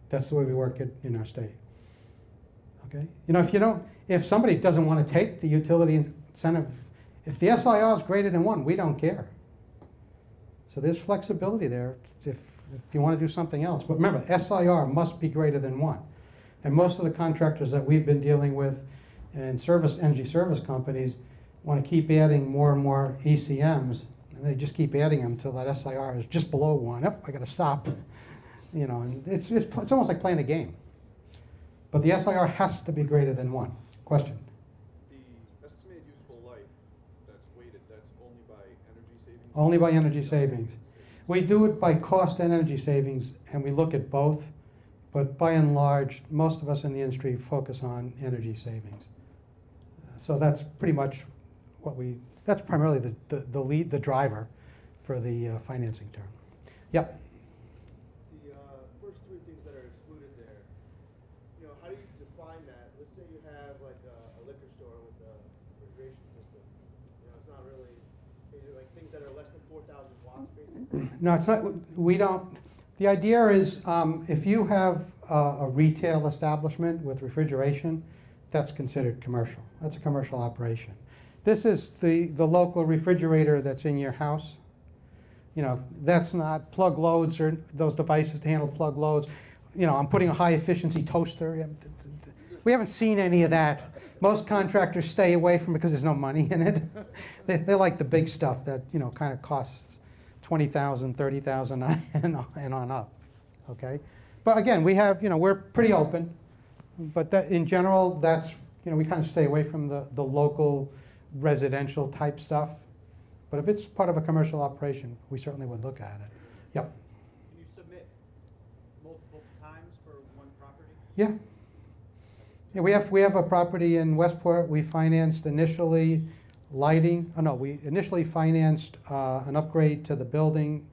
That's the way we work it in our state. Okay? You know, if somebody doesn't want to take the utility incentive, if the SIR is greater than 1, we don't care. So there's flexibility there if you want to do something else. But remember, SIR must be greater than 1. And most of the contractors that we've been dealing with and energy service companies want to keep adding more and more ECMs, and they just keep adding them until that SIR is just below 1. Yep, I got to stop. You know, and it's almost like playing a game. But the SIR has to be greater than 1. Question? The estimated useful life that's weighted, that's only by energy savings? Only by energy savings. We do it by cost and energy savings, and we look at both. But by and large, most of us in the industry focus on energy savings. So that's pretty much that's primarily the driver for the financing term. Yep. The first 3 things that are excluded there, you know, how do you define that? Let's say you have like a liquor store with a refrigeration system. You know, it's not really, like things that are less than 4,000 watts, basically. No, it's not. We don't. The idea is if you have a retail establishment with refrigeration, that's considered commercial. That's a commercial operation. This is the local refrigerator that's in your house. You know, that's not plug loads or those devices to handle plug loads. You know, I'm putting a high efficiency toaster. We haven't seen any of that. Most contractors stay away from it because there's no money in it. They like the big stuff that, you know, kind of costs $20,000, $30,000 and on up. Okay? But again, we have, you know, we're pretty open. But that, in general, that's, you know, we kind of stay away from the local residential type stuff. But if it's part of a commercial operation, we certainly would look at it. Yep. Can you submit multiple times for one property? Yeah. Yeah, we have a property in Westport. We financed initially lighting. Oh no, we initially financed an upgrade to the building,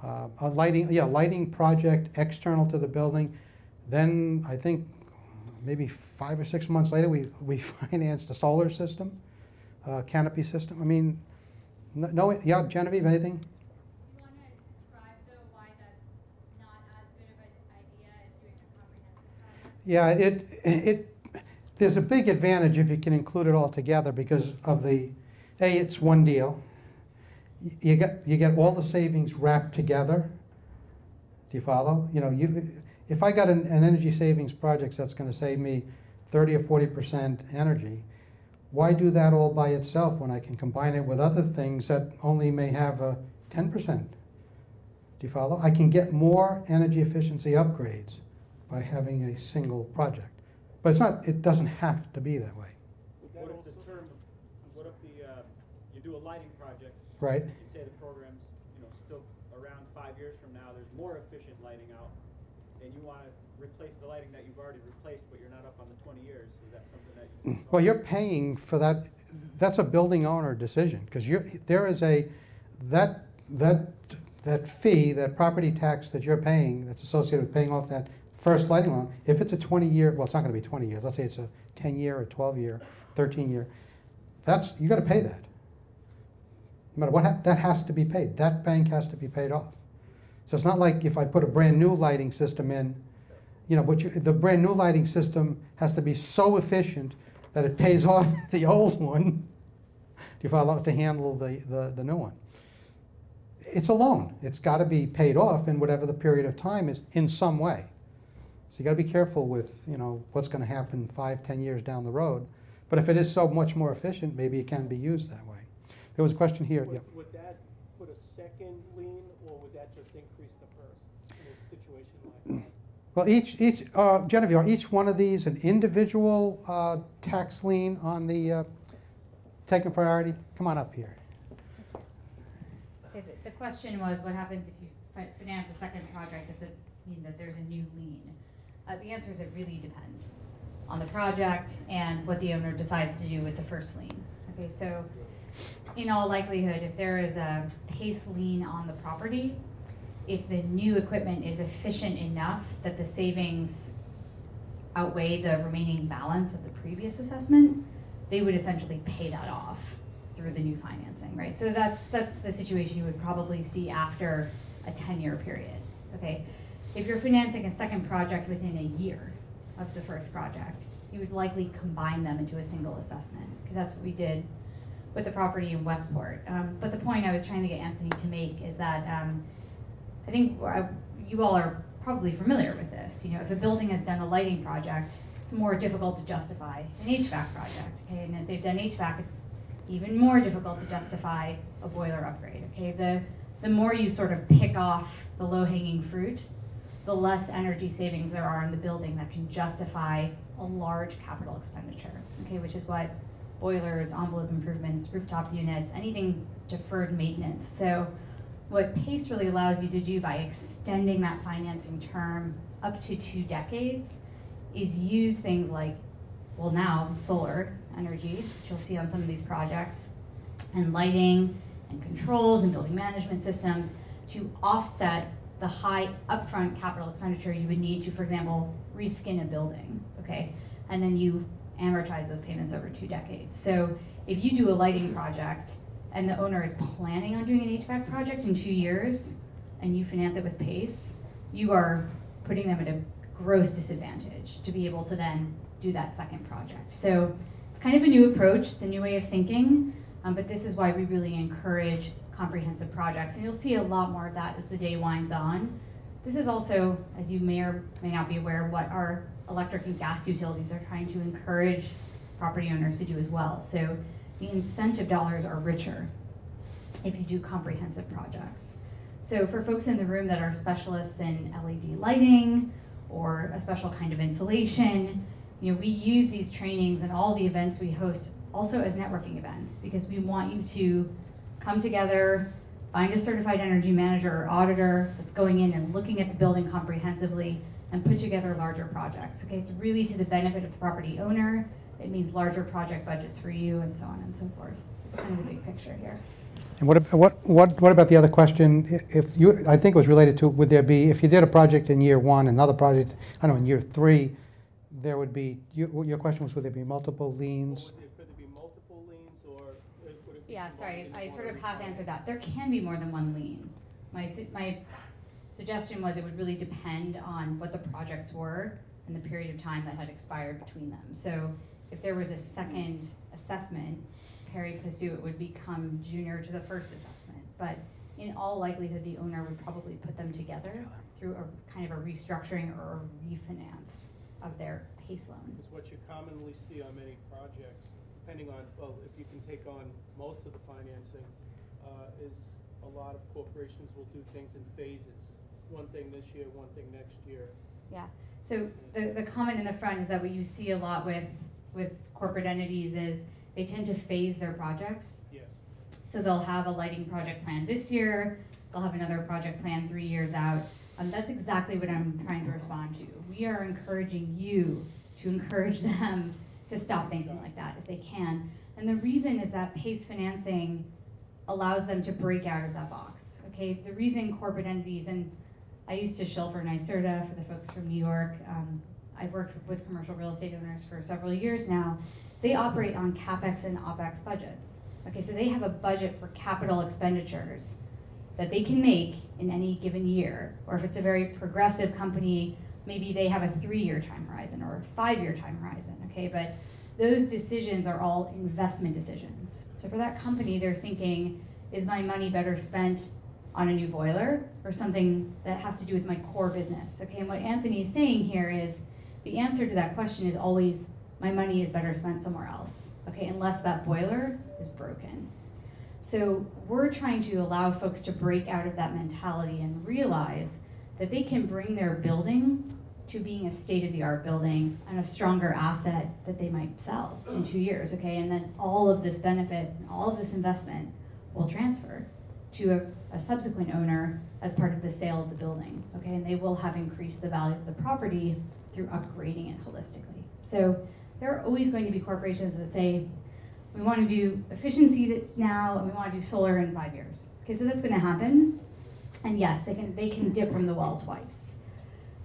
a lighting project external to the building. Then I think maybe 5 or 6 months later, we financed a solar system, canopy system. I mean, no, yeah, Genevieve, anything? Do you want to describe, though, why that's not as good of an idea as doing a comprehensive project? Yeah, there's a big advantage if you can include it all together because of it's one deal. You get all the savings wrapped together. Do you follow? You know, if I got an energy savings project that's going to save me 30 or 40% energy, why do that all by itself when I can combine it with other things that only may have a 10%? Do you follow? I can get more energy efficiency upgrades by having a single project. But it's not, it doesn't have to be that way. What if the term, what if you do a lighting project? Right. You say the program's, you know, still around 5 years from now, there's more efficient lighting out, and you want to replace the lighting that you've already replaced, but you're not up on the 20 years. Is that something that you? Well, you're paying for that. That's a building owner decision because there is that fee, that property tax that you're paying that's associated with paying off that first lighting loan. If it's a 20-year, well, it's not going to be 20 years. Let's say it's a 10-year or 12-year, 13-year. You got to pay that. No matter what, that has to be paid. That bank has to be paid off. So it's not like if I put a brand new lighting system in, you know, the brand new lighting system has to be so efficient that it pays off the old one to handle the new one. It's a loan. It's got to be paid off in whatever the period of time is in some way. So you got to be careful with, you know, what's going to happen 5, 10 years down the road. But if it is so much more efficient, maybe it can be used that way. There was a question here. Would that put a second lien or or would that just increase the first in a situation like that? Well, Genevieve, are each one of these an individual tax lien on the taken priority? Come on up here. Okay, the question was, what happens if you finance a second project? Does it mean that there's a new lien? The answer is it really depends on the project and what the owner decides to do with the first lien. Okay, so in all likelihood, if there is a PACE lien on the property, if the new equipment is efficient enough that the savings outweigh the remaining balance of the previous assessment, they would essentially pay that off through the new financing, right? So that's the situation you would probably see after a 10-year period, okay? If you're financing a second project within a year of the first project, you would likely combine them into a single assessment, because that's what we did with the property in Westport. But the point I was trying to get Anthony to make is that I think you all are probably familiar with this. You know, if a building has done a lighting project, it's more difficult to justify an HVAC project, okay? And if they've done HVAC, it's even more difficult to justify a boiler upgrade, okay? The more you sort of pick off the low-hanging fruit, the less energy savings there are in the building that can justify a large capital expenditure, okay? Which is what boilers, envelope improvements, rooftop units, anything deferred maintenance. So what PACE really allows you to do by extending that financing term up to 2 decades is use things like, well, now solar energy, which you'll see on some of these projects, and lighting and controls and building management systems to offset the high upfront capital expenditure you would need to, for example, reskin a building, okay? And then you amortize those payments over 2 decades. So if you do a lighting project and the owner is planning on doing an HVAC project in 2 years and you finance it with PACE, you are putting them at a gross disadvantage to be able to then do that second project. So it's kind of a new approach, it's a new way of thinking, but this is why we really encourage comprehensive projects. And you'll see a lot more of that as the day winds on. This is also, as you may or may not be aware, what our electric and gas utilities are trying to encourage property owners to do as well. So the incentive dollars are richer if you do comprehensive projects. So for folks in the room that are specialists in LED lighting or a special kind of insulation, you know, we use these trainings and all the events we host also as networking events, because we want you to come together, find a certified energy manager or auditor that's going in and looking at the building comprehensively and put together larger projects. Okay, it's really to the benefit of the property owner. It means larger project budgets for you, and so on and so forth. It's kind of the big picture here. And what about the other question? If you, I think it was related to, would there be, if you did a project in year 1, another project, I don't know, in year 3, there would be, your question was, would there be multiple liens? Could there be multiple liens, or would it be? Yeah, sorry, I sort of half answered that. There can be more than one lien. My suggestion was it would really depend on what the projects were and the period of time that had expired between them. So if there was a second assessment, pari passu, it would become junior to the first assessment. But in all likelihood, the owner would probably put them together through a kind of a restructuring or a refinance of their PACE loan. Because what you commonly see on many projects, depending on, well, if you can take on most of the financing, is a lot of corporations will do things in phases. One thing this year, one thing next year. Yeah, so the comment in the front is that what you see a lot with corporate entities is they tend to phase their projects. Yeah. So they'll have a lighting project plan this year, they'll have another project plan 3 years out. That's exactly what I'm trying to respond to. We are encouraging you to encourage them to stop thinking like that if they can. And the reason is that PACE financing allows them to break out of that box. Okay, the reason corporate entities, and I used to shill for NYSERDA for the folks from New York. I've worked with commercial real estate owners for several years now. They operate on CapEx and OpEx budgets. Okay, so they have a budget for capital expenditures that they can make in any given year. Or if it's a very progressive company, maybe they have a 3-year time horizon or a 5-year time horizon, okay? But those decisions are all investment decisions. So for that company, they're thinking, is my money better spent on a new boiler or something that has to do with my core business, okay? And what Anthony is saying here is, the answer to that question is always, my money is better spent somewhere else, okay, unless that boiler is broken. So we're trying to allow folks to break out of that mentality and realize that they can bring their building to being a state-of-the-art building and a stronger asset that they might sell in 2 years, okay? And then all of this benefit and all of this investment will transfer to a subsequent owner as part of the sale of the building, okay? And they will have increased the value of the property through upgrading it holistically. So there are always going to be corporations that say, we want to do efficiency now, and we want to do solar in 5 years. Okay, so that's going to happen. And yes, they can dip from the well twice.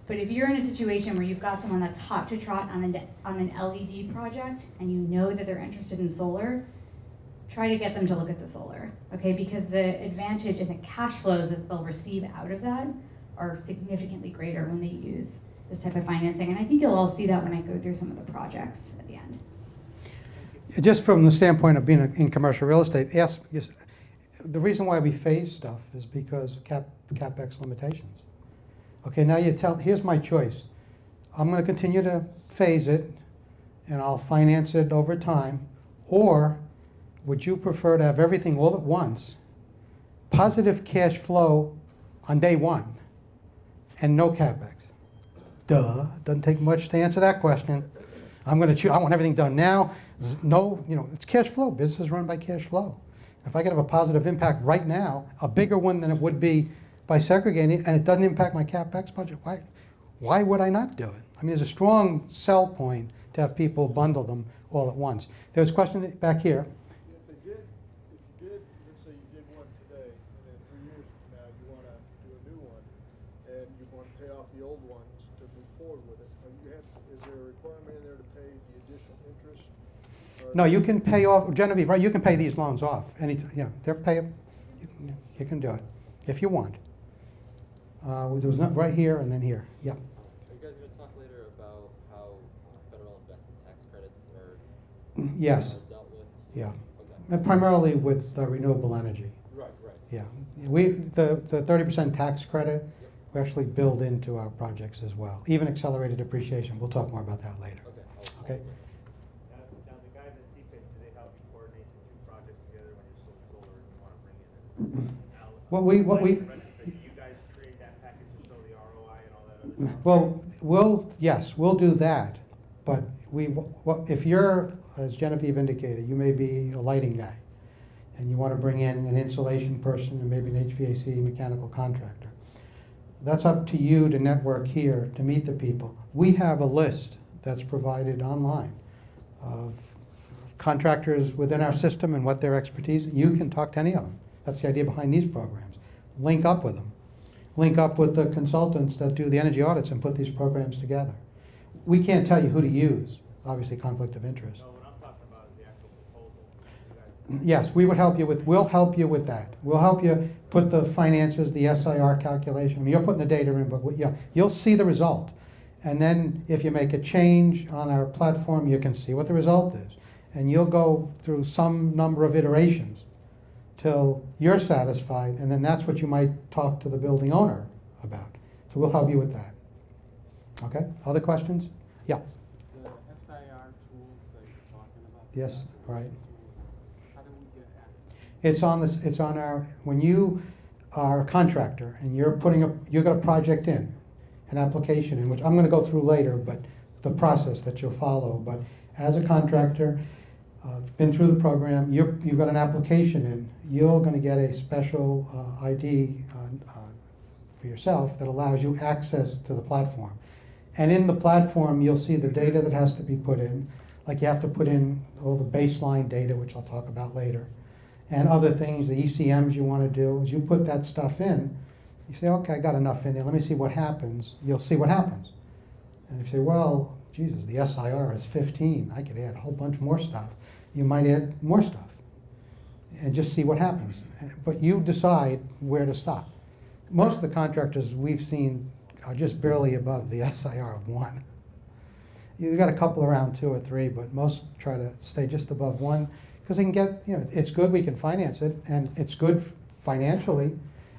But if you're in a situation where you've got someone that's hot to trot on an LED project, and you know that they're interested in solar, try to get them to look at the solar, okay? Because the advantage and the cash flows that they'll receive out of that are significantly greater when they use this type of financing. And I think you'll all see that when I go through some of the projects at the end. Just from the standpoint of being in commercial real estate, yes, the reason why we phase stuff is because CapEx limitations. Okay, now here's my choice. I'm going to continue to phase it, and I'll finance it over time, or would you prefer to have everything all at once, positive cash flow on day one, and no CapEx? Duh, doesn't take much to answer that question. I'm going to choose, I want everything done now. No, it's cash flow. Business is run by cash flow. If I can have a positive impact right now, a bigger one than it would be by segregating it, and it doesn't impact my CapEx budget, why would I not do it? I mean, there's a strong sell point to have people bundle them all at once. There's a question back here. If you did, let's say you did one today, and then 3 years from now you want to do a new one, and you want to pay off the old ones to move forward with it, is there a requirement in there to pay the additional interest? No, you can pay off, Genevieve, right? You can pay these loans off anytime. Yeah, they're payable. You can do it if you want. There was not right here and then here. Yeah. Are you guys going to talk later about how federal investment tax credits are Yes. dealt with? Yeah. Okay. And primarily with renewable energy. Right. Yeah. The 30% tax credit, we actually build into our projects as well. Even accelerated depreciation. We'll talk more about that later. Okay. Now the guys at CPACE, do they help you coordinate the two projects together when you're solar and you want to bring in? What we Do you guys create that package to show the ROI and all that other stuff? well, yes, we'll do that. But if you're, as Genevieve indicated, you may be a lighting guy, and you want to bring in an insulation person and maybe an HVAC mechanical contractor. That's up to you to network here to meet the people. We have a list that's provided online of contractors within our system and what their expertise. You can talk to any of them. That's the idea behind these programs. Link up with them. Link up with the consultants that do the energy audits and put these programs together. We can't tell you who to use, obviously conflict of interest. No, what I'm talking about is the actual proposal. Yes, we'll help you with that. We'll help you put the finances, the SIR calculation. I mean, you're putting the data in, but you'll see the result. And then if you make a change on our platform, you can see what the result is. And you'll go through some number of iterations till you're satisfied, and then that's what you might talk to the building owner about. So we'll help you with that. Okay, other questions? Yeah. The SIR tools that you're talking about. Yes, right. How do we get access? It's on our, when you are a contractor and you've got a project in, an application in, which I'm going to go through later, but the process that you'll follow. But as a contractor, been through the program, you've got an application in, you're going to get a special ID for yourself that allows you access to the platform. And in the platform, you'll see the data that has to be put in, like you have to put in all the baseline data, which I'll talk about later, and other things, the ECMs you want to do. As you put that stuff in, you say, okay, I got enough in there, let me see what happens. You'll see what happens. And if you say, well, Jesus, the SIR is 15, I could add a whole bunch more stuff. You might add more stuff and just see what happens. But you decide where to stop. Most of the contractors we've seen are just barely above the SIR of 1. You've got a couple around 2 or 3, but most try to stay just above 1 because they can get, it's good, we can finance it, and it's good financially,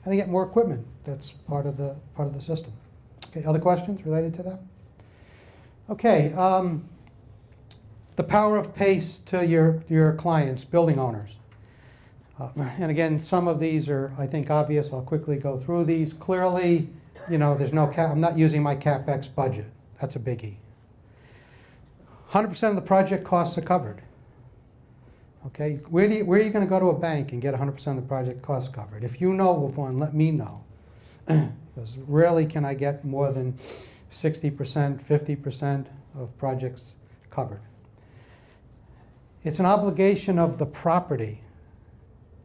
and they get more equipment. That's part of the system. Okay, other questions related to that? Okay, the power of PACE to your clients, building owners. And again, some of these are, I think, obvious. I'll quickly go through these. Clearly, you know, there's no I'm not using my CapEx budget. That's a biggie. 100% of the project costs are covered. Okay, where are you going to go to a bank and get 100% of the project costs covered? If you know of one, let me know. Because rarely can I get more than 60%, 50% of projects covered. It's an obligation of the property,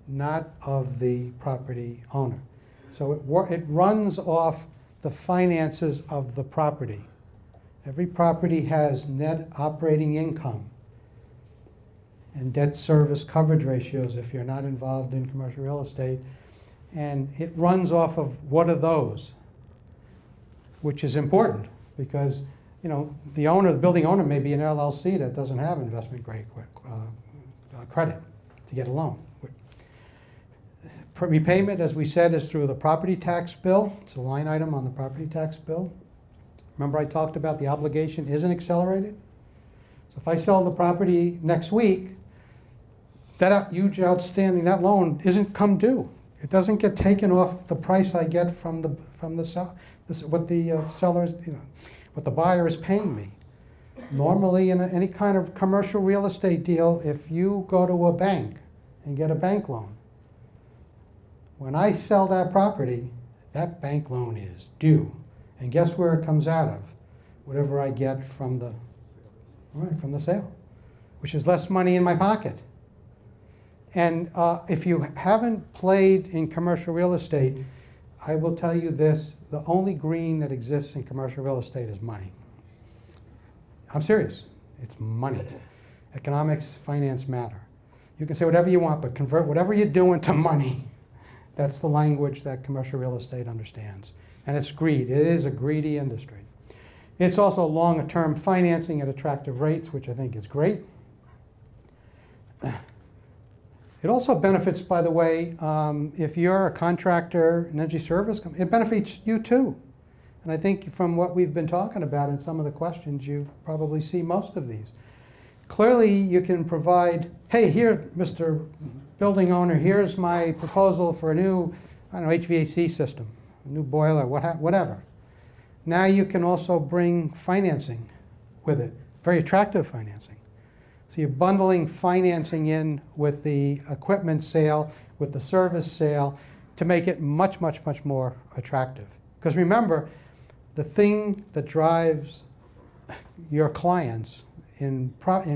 not of the property owner. So it runs off the finances of the property. Every property has net operating income and debt service coverage ratios if you're not involved in commercial real estate. And it runs off of what are those, which is important because, you know, the owner, the building owner may be an LLC that doesn't have investment grade credit to get a loan. Repayment, as we said, is through the property tax bill. It's a line item on the property tax bill. Remember I talked about the obligation isn't accelerated? So if I sell the property next week, that huge outstanding, that loan isn't come due. It doesn't get taken off the price I get from the what the sellers, you know, what the buyer is paying me. Normally in any kind of commercial real estate deal, if you go to a bank and get a bank loan, when I sell that property, that bank loan is due. And guess where it comes out of? Whatever I get from the sale, which is less money in my pocket. And if you haven't played in commercial real estate, I will tell you this, the only green that exists in commercial real estate is money. I'm serious, it's money. Economics, finance matter. You can say whatever you want, but convert whatever you do into money. That's the language that commercial real estate understands. And it's greed, it is a greedy industry. It's also longer-term financing at attractive rates, which I think is great. It also benefits, by the way, if you're a contractor, an energy service company, it benefits you too. And I think from what we've been talking about in some of the questions, you probably see most of these. Clearly, you can provide, hey, here, Mr. Building owner, here's my proposal for a new, I don't know, HVAC system, a new boiler, whatever. Now you can also bring financing with it, very attractive financing. So you're bundling financing in with the equipment sale, with the service sale, to make it much, much, much more attractive. Because remember, the thing that drives your clients in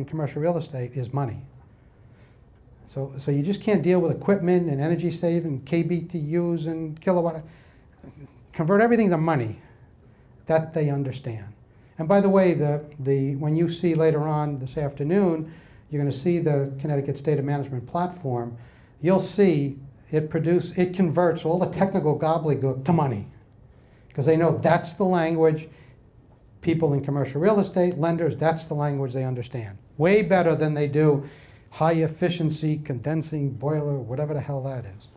commercial real estate is money. So you just can't deal with equipment and energy saving, KBTUs and kilowatt. Convert everything to money. That they understand. And by the way, when you see later on this afternoon, you're going to see the Connecticut State of Management platform. You'll see it converts all the technical gobbledygook to money. Because they know that's the language people in commercial real estate, lenders, that's the language they understand. Way better than they do high efficiency condensing boiler, whatever the hell that is.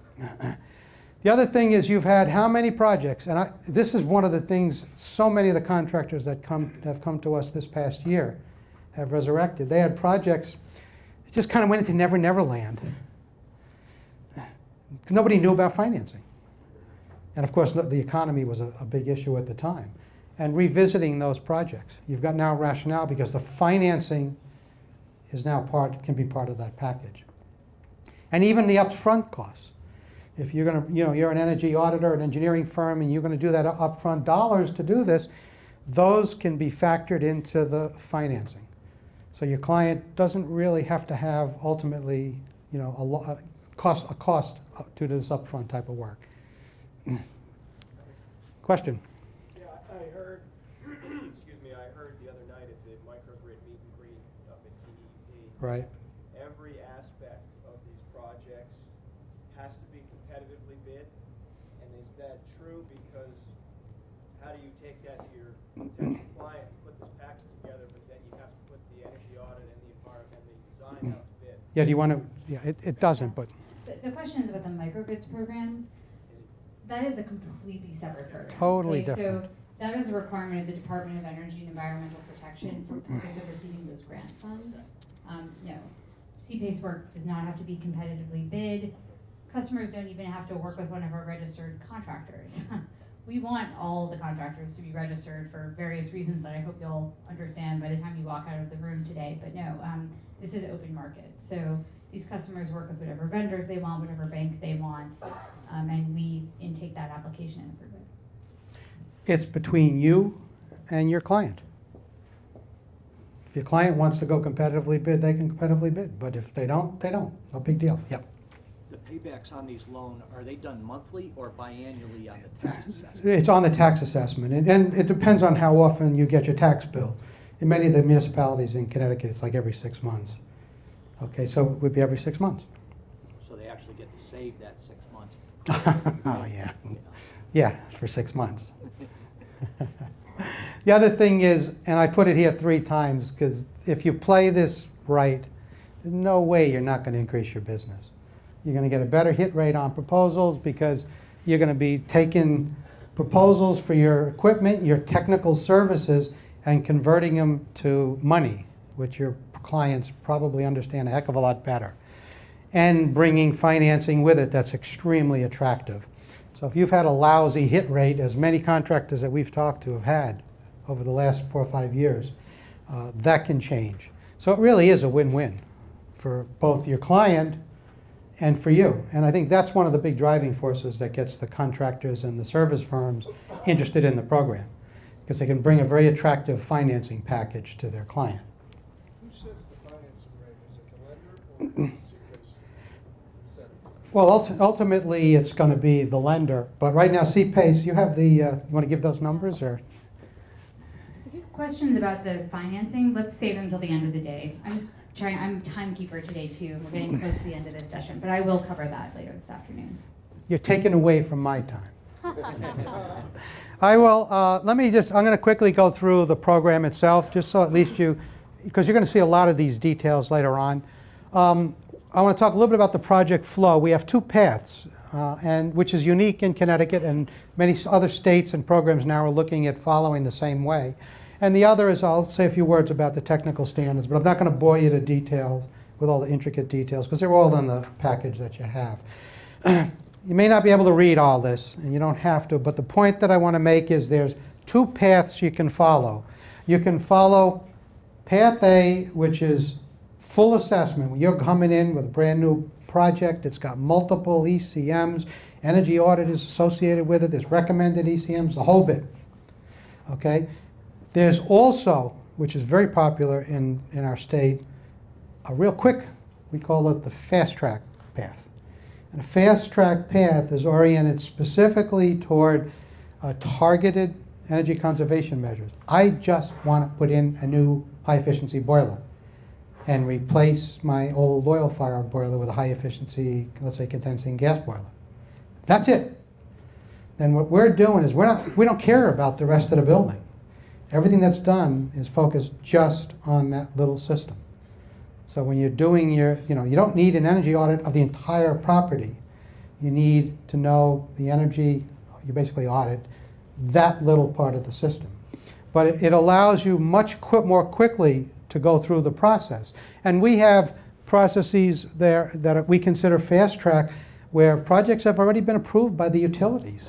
The other thing is you've had how many projects, and this is one of the things so many of the contractors that have come to us this past year have resurrected. They had projects that just kind of went into Never Never Land because nobody knew about financing. And of course, the economy was a big issue at the time. And revisiting those projects, you've got now rationale because the financing is now can be part of that package. And even the upfront costs. If you're going to, you're an energy auditor, an engineering firm, and you're going to do that upfront dollars to do this, those can be factored into the financing. So your client doesn't really have to have ultimately, a cost to this upfront type of work. Question? Yeah, I heard, excuse me, I heard the other night at the microgrid meet and greet up at TEP. Right. Every aspect of these projects has to be competitively bid, and is that true? Because how do you take that to your potential client and put this package together, but then you have to put the energy audit and the environment and the design out to bid? Yeah, do you want to, yeah, it doesn't, but. The question is about the microgrids program. That is a completely separate program. Totally different. So that is a requirement of the Department of Energy and Environmental Protection for purpose of receiving those grant funds. No, CPACE work does not have to be competitively bid. customers don't even have to work with one of our registered contractors. We want all the contractors to be registered for various reasons that I hope you'll understand by the time you walk out of the room today. But no, this is open market. So these customers work with whatever vendors they want, whatever bank they want, and we intake that application and approve it. It's between you and your client. If your client wants to go competitively bid, they can competitively bid. But if they don't, they don't. No big deal. Yep. The paybacks on these loans, are they done monthly or biannually on the tax assessment? It's on the tax assessment, and it depends on how often you get your tax bill. In many of the municipalities in Connecticut, it's like every 6 months. Okay, so it would be every 6 months. So they actually get to save that 6 months. Oh, yeah. Yeah, for 6 months. The other thing is, and I put it here 3 times, because if you play this right, there's no way you're not going to increase your business. You're going to get a better hit rate on proposals because you're going to be taking proposals for your equipment, your technical services, and converting them to money, which your clients probably understand a heck of a lot better, and bringing financing with it that's extremely attractive. So if you've had a lousy hit rate, as many contractors that we've talked to have had over the last 4 or 5 years, that can change. So it really is a win-win for both your client and for you. And I think that's one of the big driving forces that gets the contractors and the service firms interested in the program, because they can bring a very attractive financing package to their client. Who sets the financing rate? Is it the lender or the CPACE set it? Well, ultimately, it's going to be the lender. But right now, CPACE, you have the, you want to give those numbers? Or? If you have questions about the financing, let's save them till the end of the day. I'm timekeeper today too. We're getting close to the end of this session, but I will cover that later this afternoon. You're taking away from my time. I will, I'm going to quickly go through the program itself, just so at least you, because you're going to see a lot of these details later on. I want to talk a little bit about the project flow. We have 2 paths, which is unique in Connecticut, and many other states and programs now are looking at following the same way. And the other is, I'll say a few words about the technical standards, but I'm not going to bore you to details with all the intricate details, because they're all in the package that you have. You may not be able to read all this, and you don't have to, but the point that I want to make is there's 2 paths you can follow. You can follow Path A, which is full assessment. When you're coming in with a brand new project, it's got multiple ECMs, energy audit is associated with it, there's recommended ECMs, the whole bit. Okay? There's also, which is very popular in our state, a real quick, we call it the fast track path. And a fast track path is oriented specifically toward targeted energy conservation measures. I just want to put in a new high efficiency boiler and replace my old oil fired boiler with a high efficiency, let's say, condensing gas boiler. That's it. Then what we're doing is we don't care about the rest of the building. Everything that's done is focused just on that little system. So when you're doing your, you don't need an energy audit of the entire property. You need to know the energy, you basically audit that little part of the system. But it allows you much more quickly to go through the process. And we have processes there that we consider fast track, where projects have already been approved by the utilities.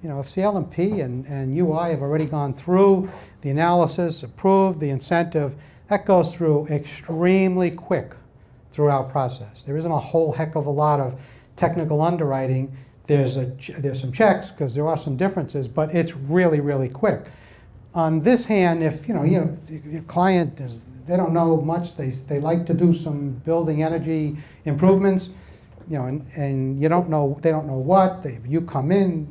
If CLMP and UI have already gone through the analysis, approved the incentive, that goes through extremely quick through our process. There isn't a whole heck of a lot of technical underwriting. There's some checks, because there are some differences, but it's really, really quick. On this hand, if your client they don't know much, they like to do some building energy improvements, and you don't know, they don't know what, you come in,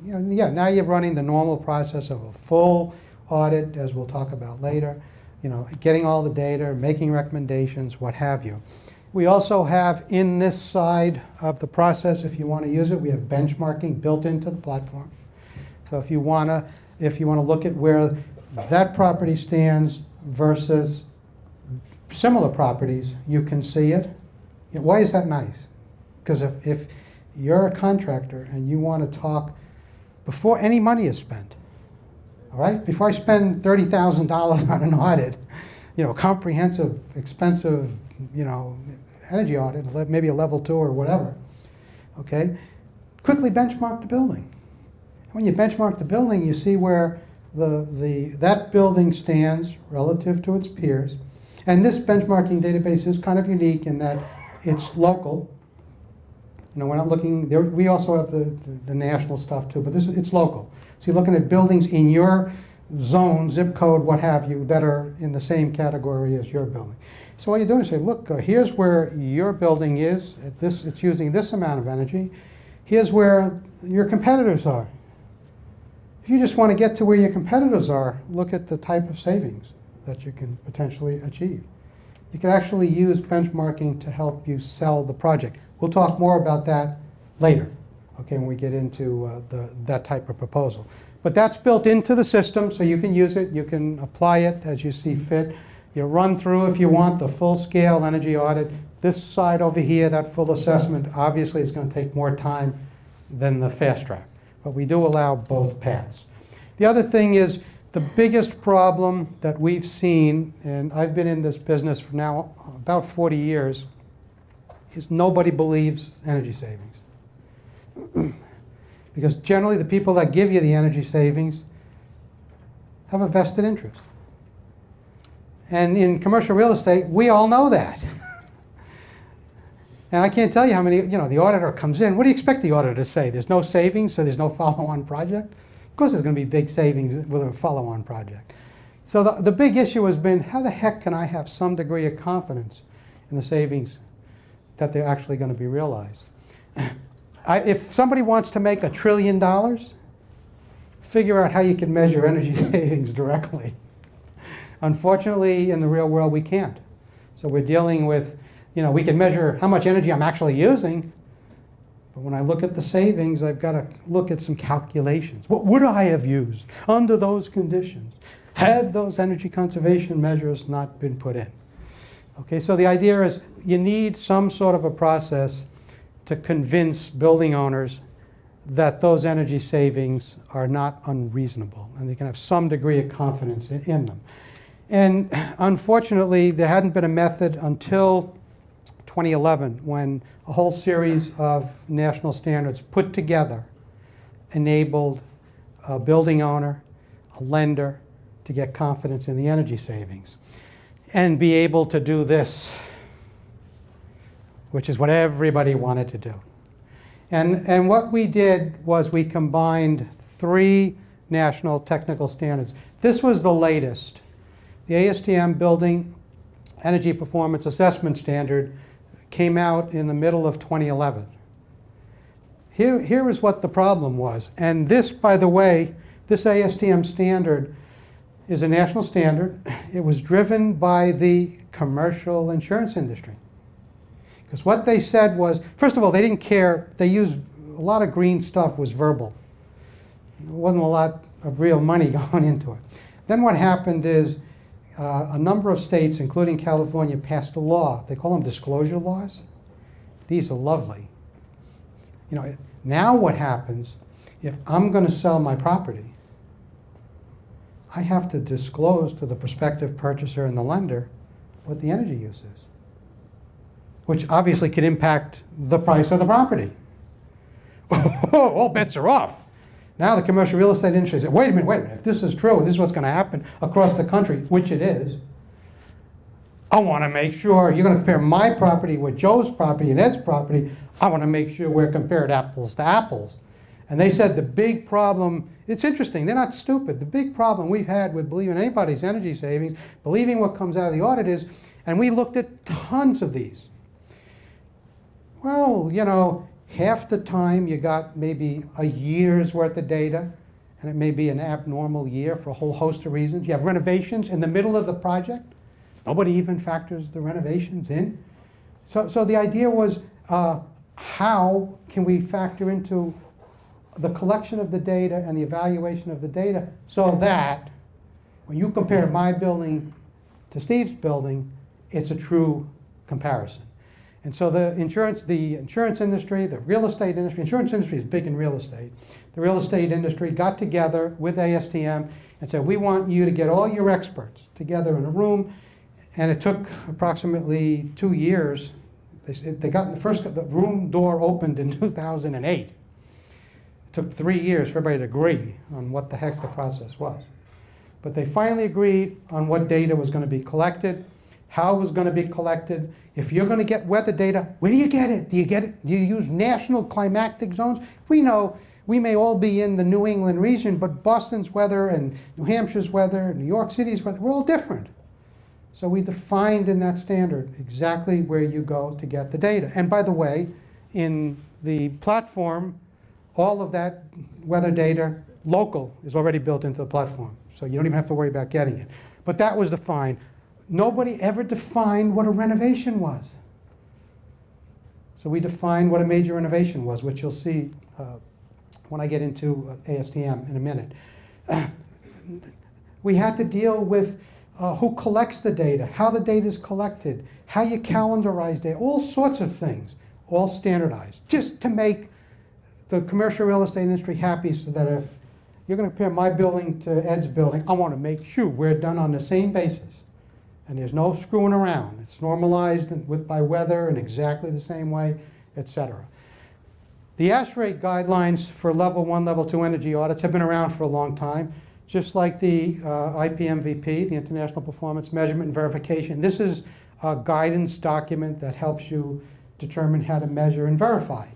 now you're running the normal process of a full audit, as we'll talk about later, getting all the data, making recommendations, what have you. We also have in this side of the process, if you want to use it, we have benchmarking built into the platform. So if you want to look at where that property stands versus similar properties, you can see it. Why is that nice? Because if you're a contractor and you want to talk before any money is spent, all right? Before I spend $30,000 on an audit, comprehensive, expensive, energy audit, maybe a level 2 or whatever, okay? Quickly benchmark the building. When you benchmark the building, you see where that building stands relative to its peers. And this benchmarking database is kind of unique in that it's local. You know, we're not looking there. We also have the national stuff too, but it's local. So you're looking at buildings in your zone, zip code, what have you, that are in the same category as your building. So what you're doing is say, look, here's where your building is. It's using this amount of energy. Here's where your competitors are. If you just want to get to where your competitors are, look at the type of savings that you can potentially achieve. You can actually use benchmarking to help you sell the project. We'll talk more about that later, okay, when we get into that type of proposal. But that's built into the system, so you can use it. You can apply it as you see fit. You run through, if you want, the full-scale energy audit. This side over here, that full assessment, obviously is going to take more time than the fast track. But we do allow both paths. The other thing is the biggest problem that we've seen, and I've been in this business for now about 40 years, is nobody believes energy savings. Because generally the people that give you the energy savings have a vested interest. And in commercial real estate, we all know that. And I can't tell you how many, you know, the auditor comes in. What do you expect the auditor to say? There's no savings, so there's no follow-on project? Of course there's going to be big savings with a follow-on project. So the big issue has been, how the heck can I have some degree of confidence in the savings that they're actually going to be realized? If somebody wants to make $1 trillion, figure out how you can measure energy savings directly. Unfortunately, in the real world, we can't. So we're dealing with, you know, we can measure how much energy I'm actually using, but when I look at the savings, I've got to look at some calculations. What would I have used under those conditions had those energy conservation measures not been put in? Okay, so the idea is you need some sort of a process to convince building owners that those energy savings are not unreasonable and they can have some degree of confidence in them. And unfortunately, there hadn't been a method until 2011 when a whole series of national standards put together enabled a building owner, a lender, to get confidence in the energy savings and be able to do this, which is what everybody wanted to do. And what we did was we combined 3 national technical standards. This was the latest. The ASTM Building Energy Performance Assessment Standard came out in the middle of 2011. Here is what the problem was. And this, by the way, this ASTM standard is a national standard. It was driven by the commercial insurance industry. Because what they said was, first of all, they didn't care. They used a lot of green stuff was verbal. There wasn't a lot of real money going into it. Then what happened is a number of states, including California, passed a law. They call them disclosure laws. These are lovely. You know, now what happens if I'm going to sell my property? I have to disclose to the prospective purchaser and the lender what the energy use is, which obviously could impact the price of the property. All bets are off. Now the commercial real estate industry says, wait a minute, if this is true, this is what's going to happen across the country, which it is, I want to make sure you're going to compare my property with Joe's property and Ed's property. I want to make sure we're compared apples to apples. And they said the big problem, it's interesting, they're not stupid. The big problem we've had with believing anybody's energy savings, believing what comes out of the audit is, and we looked at tons of these. Well, you know, half the time you got maybe a year's worth of data, and it may be an abnormal year for a whole host of reasons. You have renovations in the middle of the project. Nobody even factors the renovations in. So the idea was, how can we factor into the collection of the data and the evaluation of the data so that when you compare my building to Steve's building, it's a true comparison. And so the insurance industry, the real estate industry, insurance industry is big in real estate. The real estate industry got together with ASTM and said, we want you to get all your experts together in a room. And it took approximately 2 years, They got the room door opened in 2008. It took 3 years for everybody to agree on what the heck the process was. But they finally agreed on what data was going to be collected, how it was going to be collected. If you're going to get weather data, where do you get it? Do you use national climatic zones? We know we may all be in the New England region, but Boston's weather and New Hampshire's weather, New York City's weather, we're all different. So we defined in that standard exactly where you go to get the data. And by the way, in the platform, all of that weather data, local, is already built into the platform. So you don't even have to worry about getting it. But that was defined. Nobody ever defined what a renovation was. So we defined what a major renovation was, which you'll see when I get into ASTM in a minute. We had to deal with who collects the data, how the data is collected, how you calendarize data, all sorts of things, all standardized, just to make the commercial real estate industry happy, so that if you're going to compare my building to Ed's building, I want to make sure we're done on the same basis. And there's no screwing around. It's normalized by weather in exactly the same way, etc. The ASHRAE guidelines for level 1, level 2 energy audits have been around for a long time. Just like the IPMVP, the International Performance Measurement and Verification. This is a guidance document that helps you determine how to measure and verify.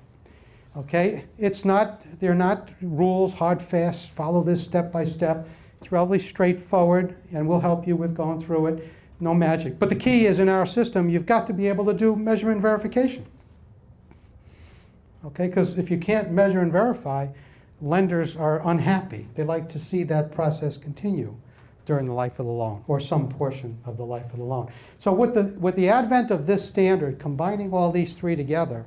Okay, they're not rules, hard, fast, follow this step by step. It's relatively straightforward, and we'll help you with going through it. No magic. But the key is, in our system, you've got to be able to do measurement and verification. Okay, because if you can't measure and verify, lenders are unhappy. They like to see that process continue during the life of the loan, or some portion of the life of the loan. So with the advent of this standard, combining all these three together,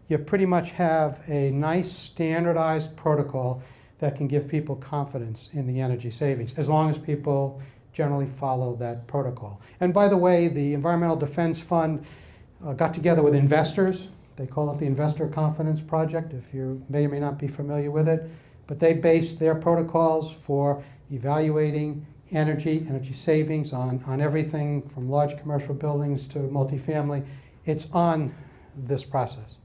you pretty much have a nice standardized protocol that can give people confidence in the energy savings, as long as people generally follow that protocol. And by the way, the Environmental Defense Fund got together with investors. They call it the Investor Confidence Project, if you may or may not be familiar with it. But they based their protocols for evaluating energy savings on everything from large commercial buildings to multifamily. It's on this process.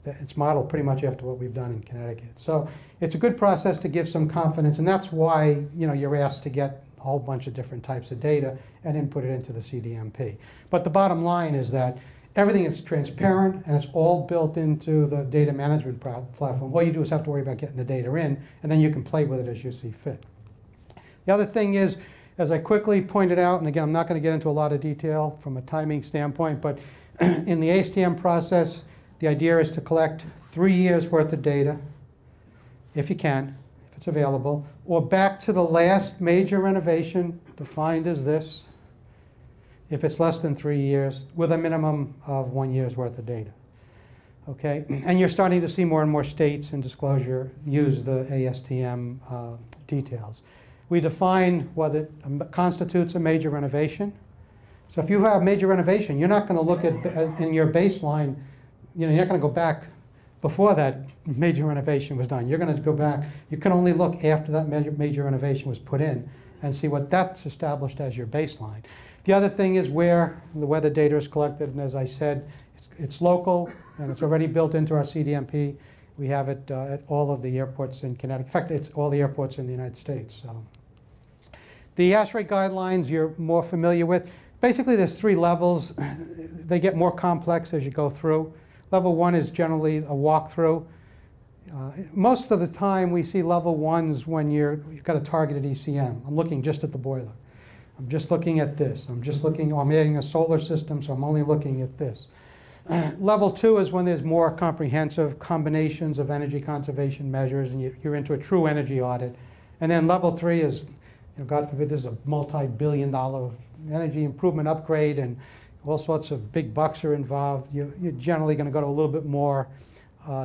It's modeled pretty much after what we've done in Connecticut. So it's a good process to give some confidence, and that's why you're asked to get a whole bunch of different types of data and input it into the CDMP. But the bottom line is that everything is transparent, and it's all built into the data management platform. All you do is have to worry about getting the data in, and then you can play with it as you see fit. The other thing is, as I quickly pointed out, and again, I'm not going to get into a lot of detail from a timing standpoint, but in the ASTM process, the idea is to collect 3 years' worth of data, if you can, if it's available, or back to the last major renovation, defined as this, if it's less than 3 years, with a minimum of 1 year's worth of data. Okay, and you're starting to see more and more states in disclosure use the ASTM details. We define what it constitutes a major renovation. So if you have a major renovation, you're not going to look at in your baseline, you're not going to go back before that major renovation was done. You're going to go back. You can only look after that major renovation was put in and see what that's established as your baseline. The other thing is where the weather data is collected, and as I said, it's local, and it's already built into our CDMP. We have it at all of the airports in Connecticut. In fact, it's all the airports in the United States. So the ASHRAE guidelines you're more familiar with. Basically, there's 3 levels. They get more complex as you go through. Level 1 is generally a walkthrough. Most of the time, we see level 1s when you've got a targeted ECM. I'm looking just at the boiler. I'm just looking at this. I'm adding a solar system, so I'm only looking at this. Level 2 is when there's more comprehensive combinations of energy conservation measures, and you're into a true energy audit. And then level 3 is, God forbid, this is a multi-billion-dollar energy improvement upgrade, and all sorts of big bucks are involved. You're generally going to go to a little bit more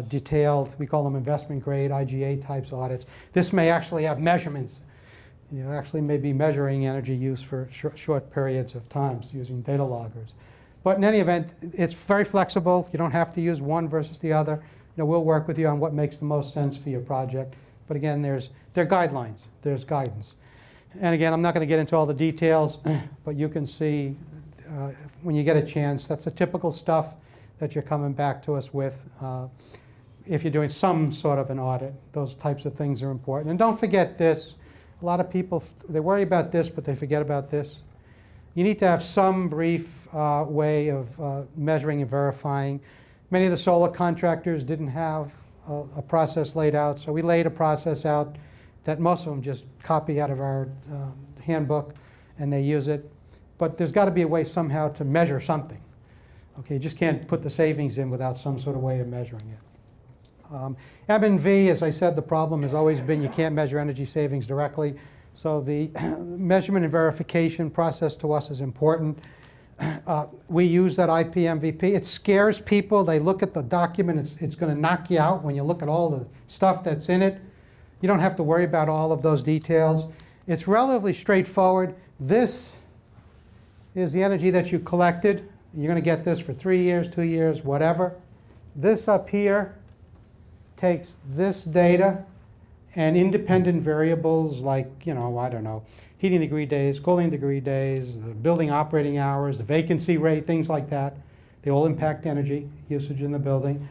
detailed, we call them investment grade, IGA types audits. This may actually have measurements. You actually may be measuring energy use for short periods of times using data loggers. But in any event, it's very flexible. You don't have to use one versus the other. We'll work with you on what makes the most sense for your project. But again, there are guidelines. There's guidance. And again, I'm not going to get into all the details, but you can see when you get a chance, that's the typical stuff that you're coming back to us with. If you're doing some sort of an audit, those types of things are important. And don't forget this. A lot of people, they worry about this, but they forget about this. You need to have some brief way of measuring and verifying. Many of the solar contractors didn't have a process laid out, so we laid a process out that most of them just copy out of our handbook and they use it. But there's got to be a way somehow to measure something. Okay, you just can't put the savings in without some sort of way of measuring it. M&V, as I said, the problem has always been you can't measure energy savings directly. So the measurement and verification process to us is important. We use that IPMVP. It scares people. They look at the document. It's going to knock you out when you look at all the stuff that's in it. You don't have to worry about all of those details. It's relatively straightforward. This is the energy that you collected. You're going to get this for 3 years, 2 years, whatever. This up here takes this data and independent variables like, I don't know, heating degree days, cooling degree days, the building operating hours, the vacancy rate, things like that. They all impact energy usage in the building.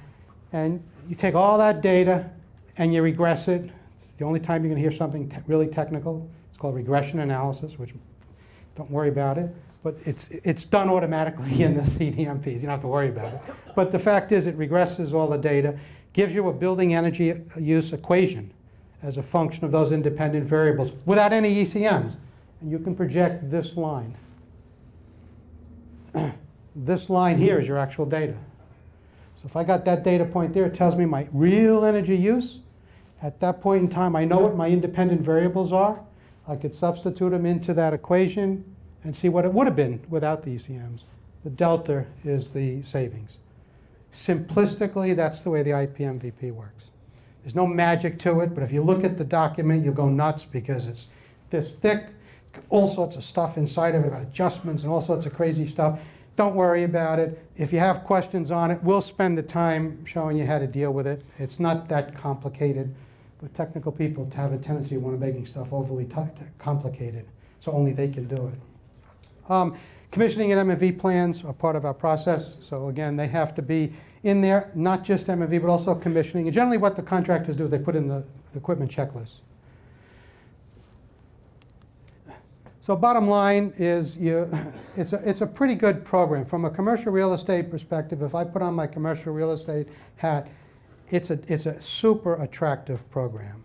And you take all that data and you regress it. It's the only time you're going to hear something really technical. It's called regression analysis, which don't worry about it. But it's done automatically in the CDMPs. You don't have to worry about it. But the fact is it regresses all the data, gives you a building energy use equation as a function of those independent variables without any ECMs. And you can project this line. This line here is your actual data. So if I got that data point there, it tells me my real energy use. At that point in time, I know what my independent variables are. I could substitute them into that equation and see what it would have been without the ECMs. The delta is the savings. Simplistically, that's the way the IPMVP works. There's no magic to it, but if you look at the document, you'll go nuts because it's this thick. It's got all sorts of stuff inside of it, about adjustments and all sorts of crazy stuff. Don't worry about it. If you have questions on it, we'll spend the time showing you how to deal with it. It's not that complicated, but technical people have a tendency of wanting making stuff overly complicated, so only they can do it. Commissioning and M&V plans are part of our process. So again, they have to be in there, not just M&V, but also commissioning. And generally what the contractors do is they put in the equipment checklist. So bottom line is it's a pretty good program. From a commercial real estate perspective, if I put on my commercial real estate hat, it's a super attractive program.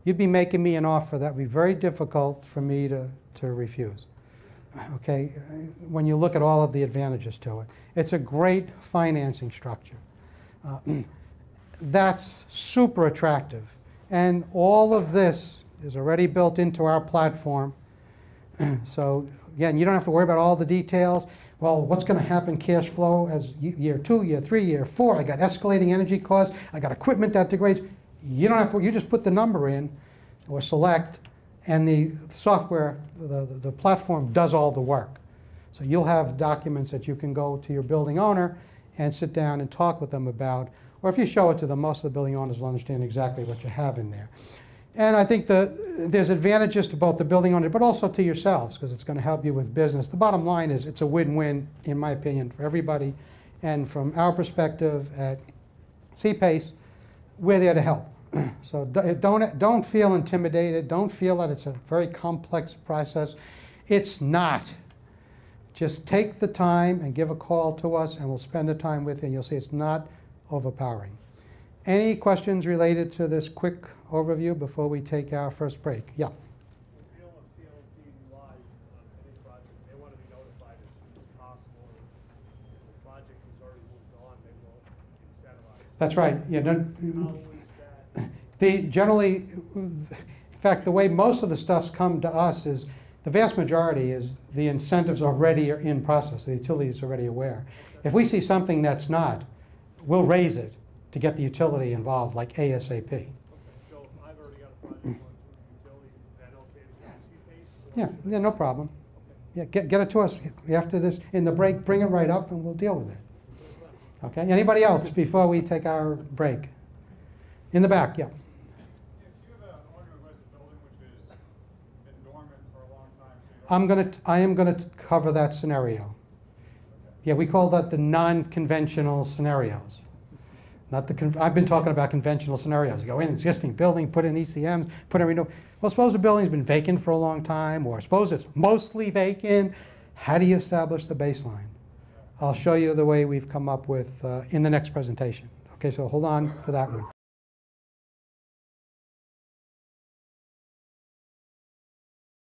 You'd be making me an offer that would be very difficult for me to refuse. Okay, when you look at all of the advantages to it. It's a great financing structure. That's super attractive. And all of this is already built into our platform. So again, you don't have to worry about all the details. Well, what's going to happen cash flow as year 2, year 3, year 4? I got escalating energy costs. I got equipment that degrades. You don't have to, you just put the number in or select, and the software, the platform does all the work. So you'll have documents that you can go to your building owner and sit down and talk with them about, or if you show it to them, most of the building owners will understand exactly what you have in there. And I think there's advantages to both the building owner, but also to yourselves, because it's going to help you with business. The bottom line is it's a win-win, in my opinion, for everybody. And from our perspective at CPACE, we're there to help. So don't feel intimidated. Don't feel that it's a very complex process. It's not. Just take the time and give a call to us, and we'll spend the time with you, and you'll see it's not overpowering. Any questions related to this quick overview before we take our first break? Yeah. If you don't see CLP live on any project, they want to be notified as soon as possible. If the project has already moved on, they will incentivize. That's right. Yeah. Generally, in fact, the way most of the stuff's come to us is the vast majority is the incentives already are in process. The utility is already aware. If we see something that's not, we'll raise it to get the utility involved, like ASAP. Okay, so if I've already got a project going through the utility, is that okay to go to CPACE? Yeah, no problem. Yeah, get it to us after this, in the break, bring it right up and we'll deal with it. Okay, anybody else before we take our break? In the back, yeah. I am going to cover that scenario. Yeah, we call that the non-conventional scenarios. Not the I've been talking about conventional scenarios. You go in existing building, put in ECMs, put in renewable. Well, suppose the building's been vacant for a long time, or suppose it's mostly vacant. How do you establish the baseline? I'll show you the way we've come up with in the next presentation. Okay, so hold on for that one.